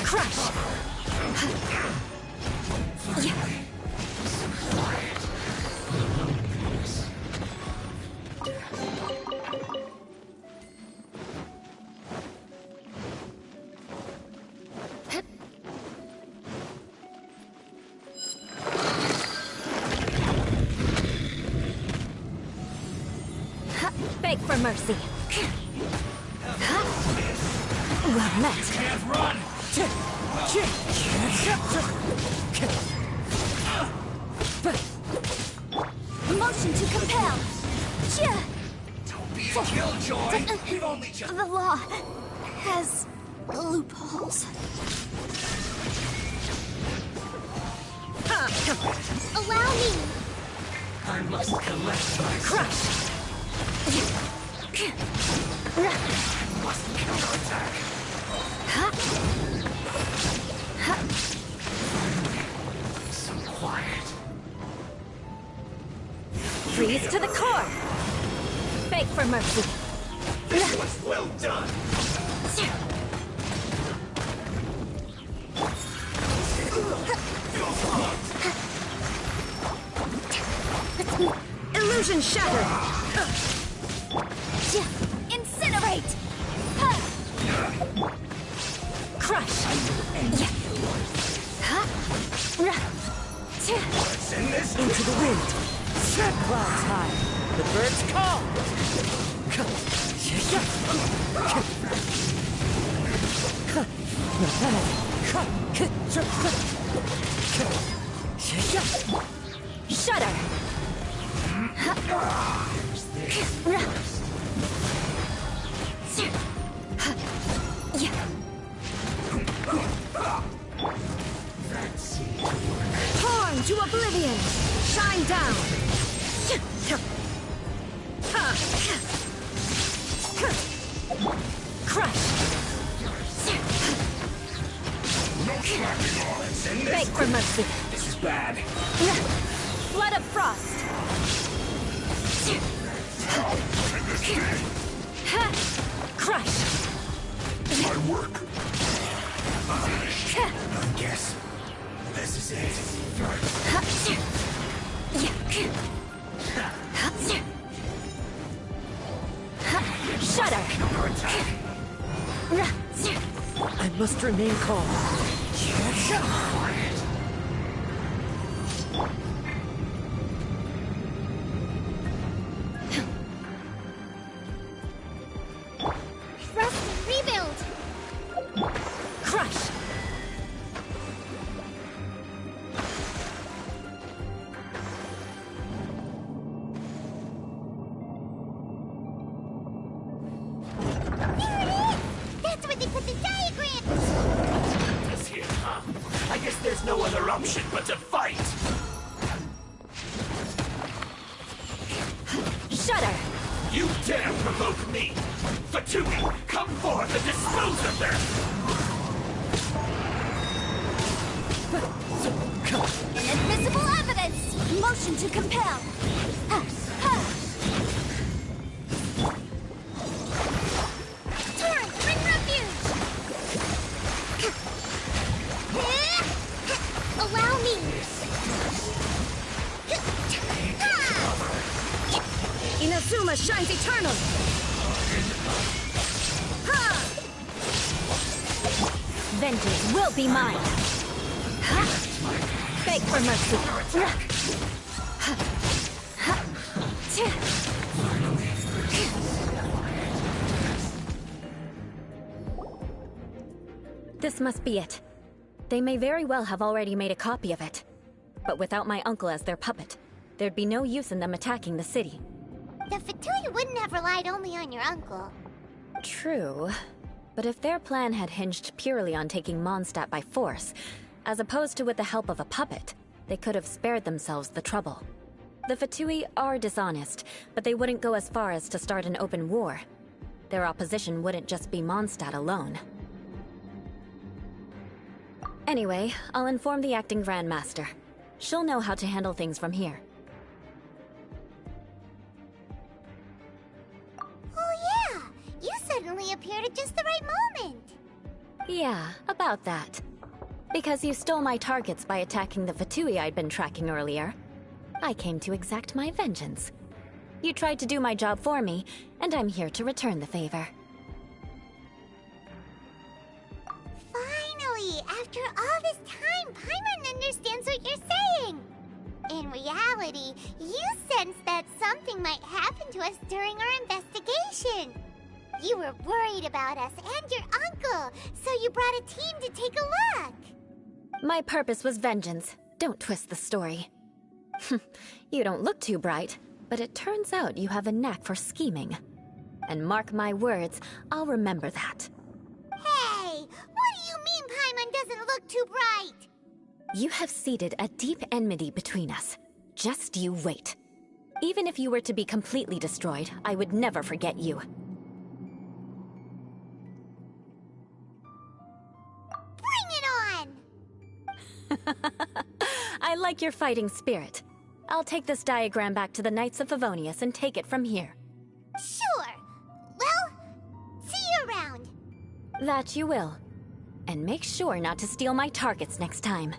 Crush! Beg for mercy. Well met. Can't run! Motion to compel. Don't be a killjoy! We've only just... The law has loopholes. Allow me. I must collect my Crush! must counterattack. So quiet. Freeze to the core! Beg for mercy. This was well done. Illusion shattered! Incinerate! Crush! Send this Into the wind. Clouds high. The birds call. Shudder! Torn to oblivion! Shine down! Crush! Beg for mercy! This is bad. Blood of frost! Crush! My work. I guess this is it. Shudder! I must remain calm. Rest and rebuild. Crush! That's where they put the diagram! This here, huh? I guess there's no other option but to fight. Shudder! You dare provoke me! Fatui, come forth and dispose of them! Inadmissible evidence! Motion to compel. Torrent, bring refuge! Allow me! Inazuma shines eternal! Vengeance will be mine! Beg for mercy! This must be it. They may very well have already made a copy of it. But without my uncle as their puppet, there'd be no use in them attacking the city. The Fatui wouldn't have relied only on your uncle. True. But if their plan had hinged purely on taking Mondstadt by force, as opposed to with the help of a puppet, they could have spared themselves the trouble. The Fatui are dishonest, but they wouldn't go as far as to start an open war. their opposition wouldn't just be Mondstadt alone. Anyway, I'll inform the acting Grandmaster. She'll know how to handle things from here. Oh yeah! You suddenly appeared at just the right moment! Yeah, about that. Because you stole my targets by attacking the Fatui I'd been tracking earlier, I came to exact my vengeance. You tried to do my job for me, and I'm here to return the favor. Finally! After all this time, Paimon understands what you're saying! In reality, you sensed that something might happen to us during our investigation. You were worried about us and your uncle, so you brought a team to take a look. My purpose was vengeance. Don't twist the story. You don't look too bright, but it turns out you have a knack for scheming. And mark my words, I'll remember that. Hey! What do you mean Paimon doesn't look too bright? You have seeded a deep enmity between us. Just you wait. Even if you were to be completely destroyed, I would never forget you. Bring it on! I like your fighting spirit. I'll take this diagram back to the Knights of Favonius and take it from here. Sure. Well, see you around. That you will. And make sure not to steal my targets next time.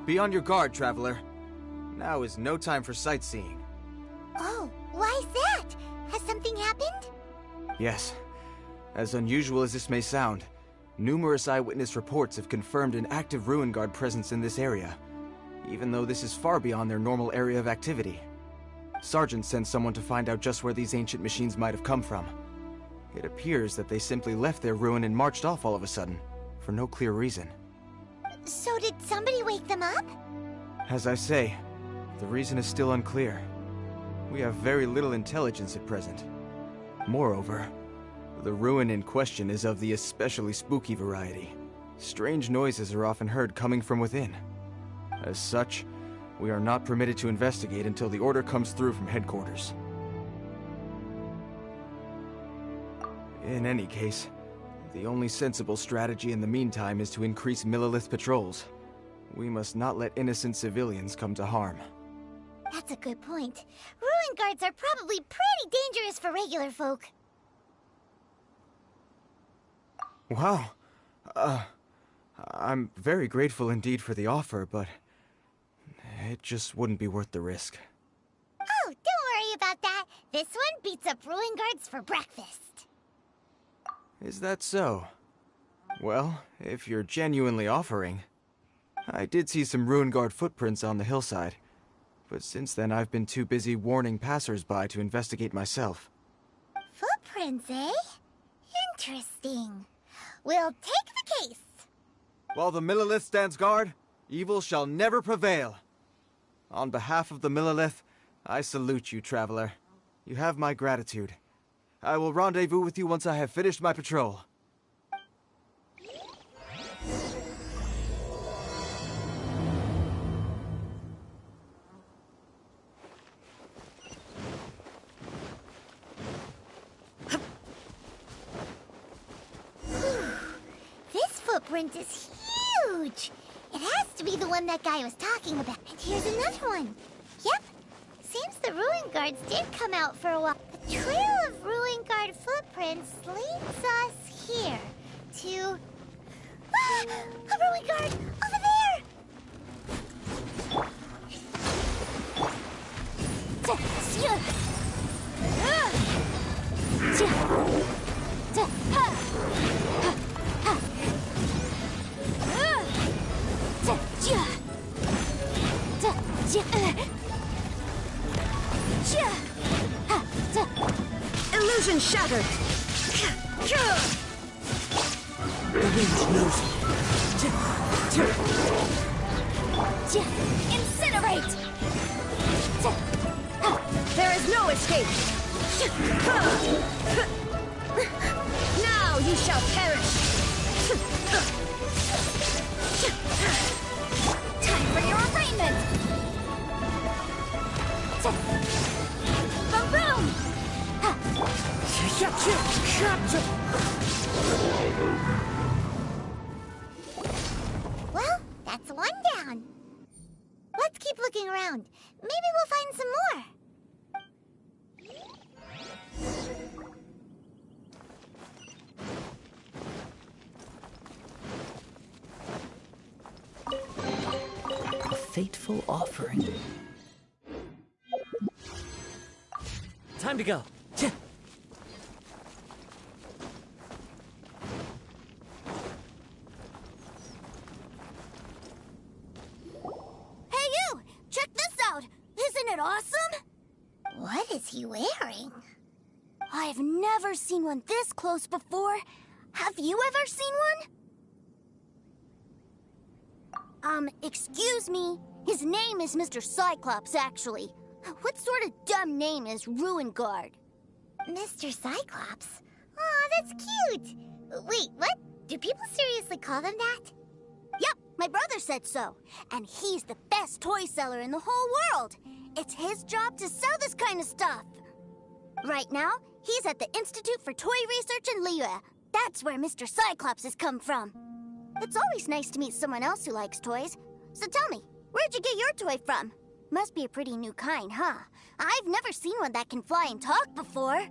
Be on your guard, traveler. Now is no time for sightseeing. Oh, why's that? Has something happened? Yes. As unusual as this may sound, numerous eyewitness reports have confirmed an active Ruin Guard presence in this area, even though this is far beyond their normal area of activity. Sergeant sent someone to find out just where these ancient machines might have come from. It appears that they simply left their ruin and marched off all of a sudden, for no clear reason. So did somebody wake them up? As I say, the reason is still unclear. We have very little intelligence at present. Moreover, the ruin in question is of the especially spooky variety. Strange noises are often heard coming from within. As such, we are not permitted to investigate until the order comes through from headquarters. In any case, the only sensible strategy in the meantime is to increase Millilith patrols. We must not let innocent civilians come to harm. That's a good point. Ruin guards are probably pretty dangerous for regular folk. Wow. I'm very grateful indeed for the offer, but it just wouldn't be worth the risk. Oh, don't worry about that. This one beats up ruin guards for breakfast. Is that so? Well, if you're genuinely offering... I did see some Ruin Guard footprints on the hillside, but since then I've been too busy warning passers-by to investigate myself. Footprints, eh? Interesting. We'll take the case. While the Millilith stands guard, evil shall never prevail. On behalf of the Millilith, I salute you, traveler. You have my gratitude. I will rendezvous with you once I have finished my patrol. This footprint is huge. It has to be the one that guy was talking about. And here's another one. Yep. Seems the ruin guards did come out for a while. The trail of Ruin Guard footprints leads us here to... Ah! A Ruin Guard! Over there! Illusion shattered! The wind knows me. Incinerate! There is no escape! Now you shall perish! Time for your arraignment! Boom! Well, that's one down. Let's keep looking around. Maybe we'll find some more. A fateful offering. Time to go. Hey you! Check this out! Isn't it awesome? What is he wearing? I've never seen one this close before. Have you ever seen one? Excuse me. His name is Mr. Cyclops, actually. What sort of dumb name is Ruin Guard? Mr. Cyclops? Aw, that's cute. Wait, what? Do people seriously call them that? Yep, my brother said so. And he's the best toy seller in the whole world. It's his job to sell this kind of stuff. Right now, he's at the Institute for Toy Research in Liyue. That's where Mr. Cyclops has come from. It's always nice to meet someone else who likes toys. So tell me, where'd you get your toy from? Must be a pretty new kind, huh? I've never seen one that can fly and talk before.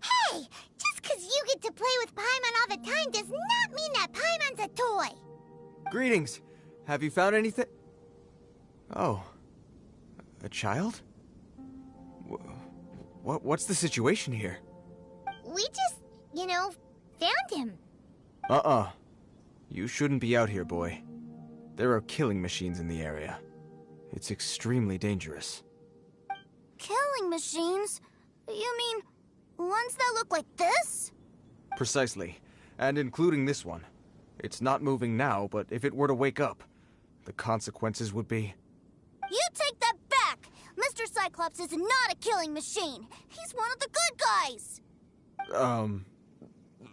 Hey! Just 'cause you get to play with Paimon all the time does not mean that Paimon's a toy! Greetings. Have you found anything? Oh. A child? What's the situation here? We just, found him. You shouldn't be out here, boy. There are killing machines in the area. It's extremely dangerous. Killing machines? You mean ones that look like this? Precisely. And including this one. It's not moving now, but if it were to wake up, the consequences would be... You take that back! Mr. Cyclops is not a killing machine. He's one of the good guys.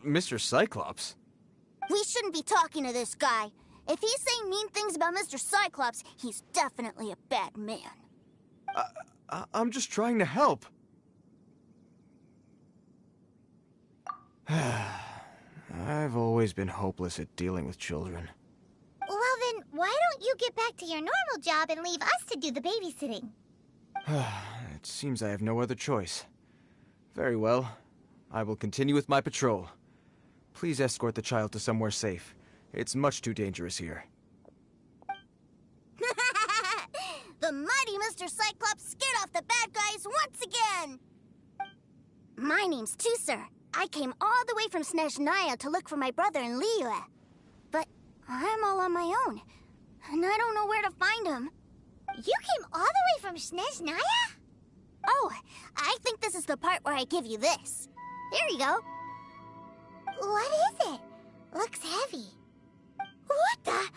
Mr. Cyclops? We shouldn't be talking to this guy. If he's saying mean things about Mr. Cyclops, he's definitely a bad man. I'm just trying to help. I've always been hopeless at dealing with children. Well then, why don't you get back to your normal job and leave us to do the babysitting? It seems I have no other choice. Very well. I will continue with my patrol. Please escort the child to somewhere safe. It's much too dangerous here. The mighty Mr. Cyclops scared off the bad guys once again! My name's Tusser. I came all the way from Snezhnaya to look for my brother in Liyue. But I'm all on my own, and I don't know where to find him. You came all the way from Snezhnaya? Oh, I think this is the part where I give you this. Here you go. What is it? Looks heavy. What the?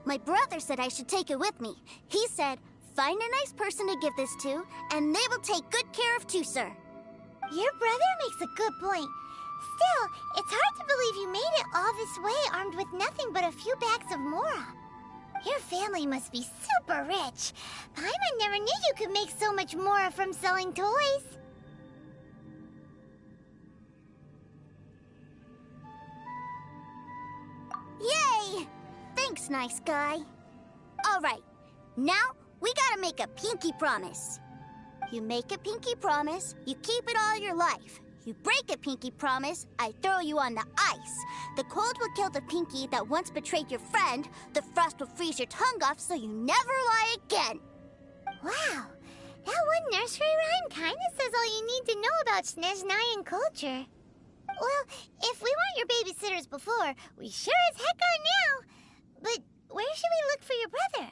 My brother said I should take it with me. He said, find a nice person to give this to, and they will take good care of Tusser. Your brother makes a good point. Still, it's hard to believe you made it all this way armed with nothing but a few bags of Mora. Your family must be super rich. Paimon never knew you could make so much Mora from selling toys. Yay! Thanks, nice guy. Alright, now we gotta make a pinky promise. You make a pinky promise, you keep it all your life. You break a pinky promise, I throw you on the ice. The cold will kill the pinky that once betrayed your friend. The frost will freeze your tongue off so you never lie again. Wow, that one nursery rhyme kinda says all you need to know about Snezhnayan culture. Well, if we weren't your babysitters before, we sure as heck are now. But where should we look for your brother?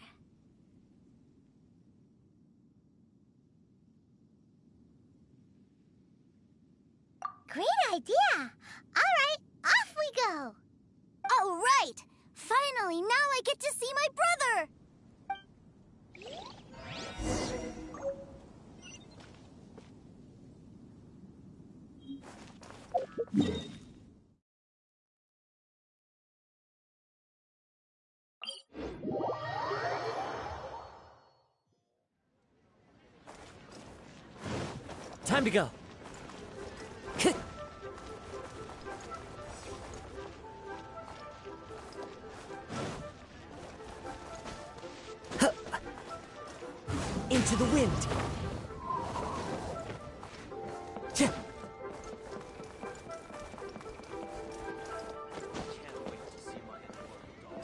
Great idea! Alright, off we go! Alright! Finally, now I get to see my brother! Time to go. Into the wind.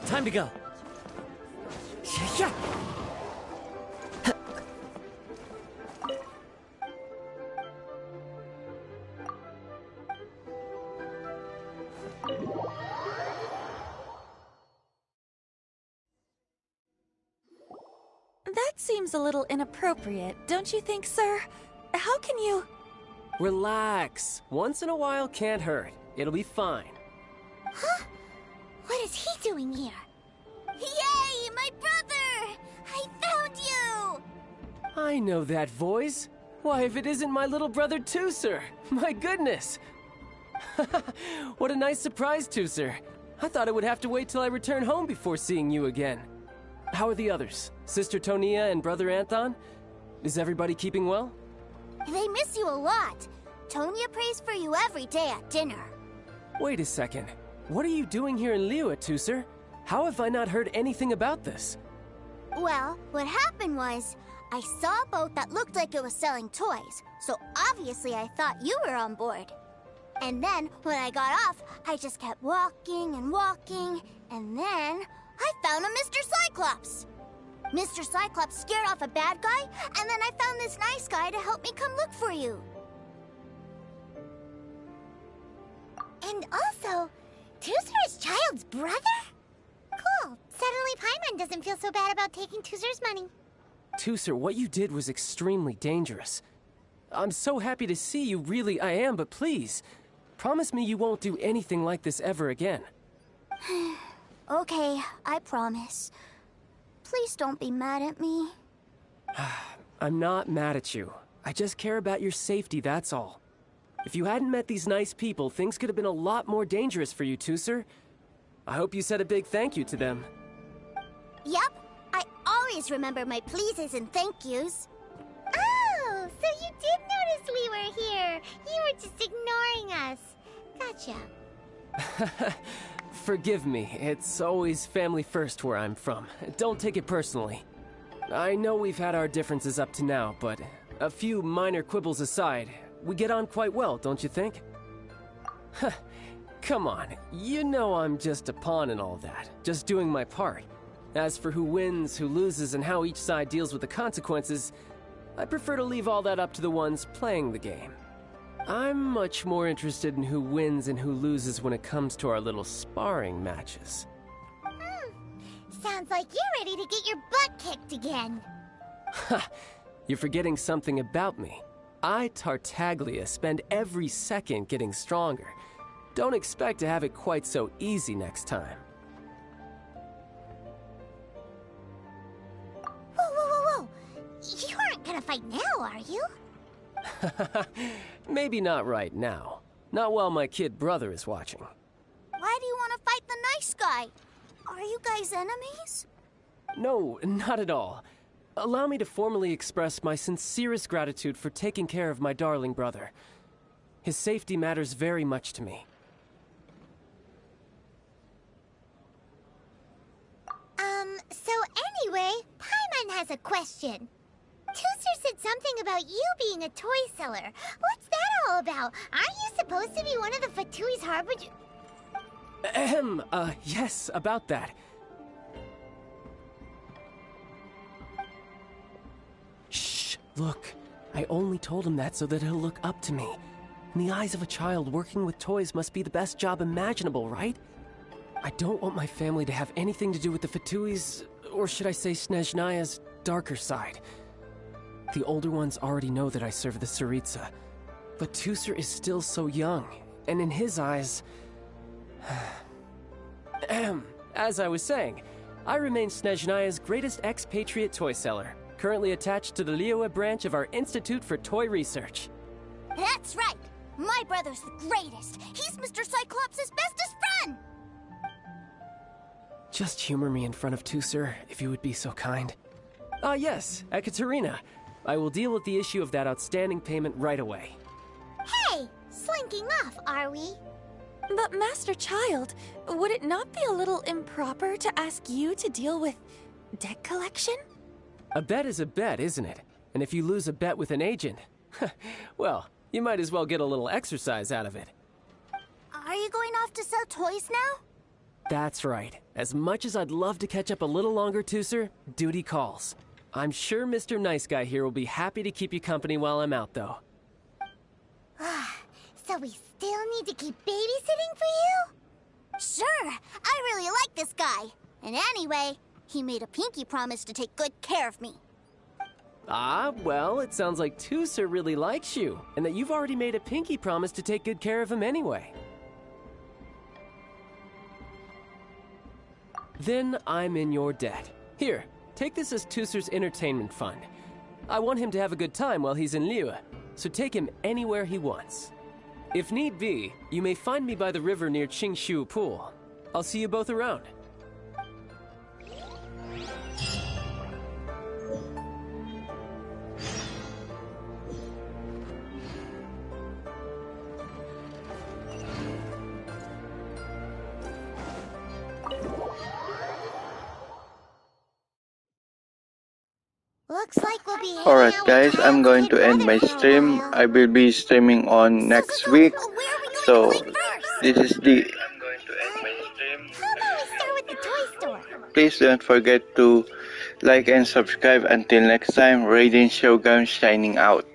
Time to go. That seems a little inappropriate, don't you think, sir? How can you... Relax. Once in a while can't hurt. It'll be fine. Huh? What is he doing here? Yay, my brother! I found you! I know that voice. Why, if it isn't my little brother Tooser! My goodness! What a nice surprise, Tooser. I thought I would have to wait till I return home before seeing you again. How are the others? Sister Tonia and Brother Anthon? Is everybody keeping well? They miss you a lot. Tonia prays for you every day at dinner. Wait a second. What are you doing here in Liyue, Tooser? How have I not heard anything about this? Well, what happened was, I saw a boat that looked like it was selling toys, so obviously I thought you were on board. And then, when I got off, I just kept walking and walking, and then I found a Mr. Cyclops. Mr. Cyclops scared off a bad guy, and then I found this nice guy to help me come look for you. And also, Tooser's child's brother? Cool. Suddenly Paimon doesn't feel so bad about taking Tooser's money. Tooser, what you did was extremely dangerous. I'm so happy to see you, really I am, but please, promise me you won't do anything like this ever again. Okay, I promise. Please don't be mad at me. I'm not mad at you. I just care about your safety, that's all. If you hadn't met these nice people, things could have been a lot more dangerous for you, Tooser. I hope you said a big thank you to them. Yep, I always remember my pleases and thank yous. Oh, so you did notice we were here. You were just ignoring us. Gotcha. Forgive me, it's always family first where I'm from. Don't take it personally. I know we've had our differences up to now, but a few minor quibbles aside, we get on quite well, don't you think? Come on, you know I'm just a pawn in all that, just doing my part. As for who wins, who loses, and how each side deals with the consequences, I prefer to leave all that up to the ones playing the game. I'm much more interested in who wins and who loses when it comes to our little sparring matches. Sounds like you're ready to get your butt kicked again. Ha! You're forgetting something about me. I, Tartaglia, spend every second getting stronger. Don't expect to have it quite so easy next time. Whoa. You aren't gonna fight now, are you? Maybe not right now. Not while my kid brother is watching. Why do you want to fight the nice guy? Are you guys enemies? No, not at all. Allow me to formally express my sincerest gratitude for taking care of my darling brother. His safety matters very much to me. has a question. Tooser said something about you being a toy seller. What's that all about? Aren't you supposed to be one of the Fatui's harbinger? Yes, about that. Shh, look. I only told him that so that he'll look up to me. In the eyes of a child, working with toys must be the best job imaginable, right? I don't want my family to have anything to do with the Fatui's, or should I say Snezhnaya's, darker side. The older ones already know that I serve the Tsaritsa, but Tooser is still so young, and in his eyes... As I was saying, I remain Snezhnaya's greatest expatriate toy seller, currently attached to the Liyue branch of our Institute for Toy Research. That's right! My brother's the greatest! He's Mr. Cyclops' bestest friend! Just humor me in front of Tooser, if you would be so kind. Ah yes, Ekaterina. I will deal with the issue of that outstanding payment right away. Hey! Slinking off, are we? But Master Child, would it not be a little improper to ask you to deal with debt collection? A bet is a bet, isn't it? And if you lose a bet with an agent, well, you might as well get a little exercise out of it. Are you going off to sell toys now? That's right. As much as I'd love to catch up a little longer, Tooser, duty calls. I'm sure Mr. Nice Guy here will be happy to keep you company while I'm out, though. So we still need to keep babysitting for you? Sure! I really like this guy. And anyway, he made a pinky promise to take good care of me. Ah, well, it sounds like Tooser really likes you, and that you've already made a pinky promise to take good care of him anyway. Then I'm in your debt. Here, take this as Tooser's entertainment fund. I want him to have a good time while he's in Liyue, so take him anywhere he wants. If need be, you may find me by the river near Qingshu Pool. I'll see you both around. Looks like we'll be Alright guys, I'm going to end my stream. I will be streaming on next week. So this is the... Please don't forget to like and subscribe. Until next time, Raiden Shogun signing out.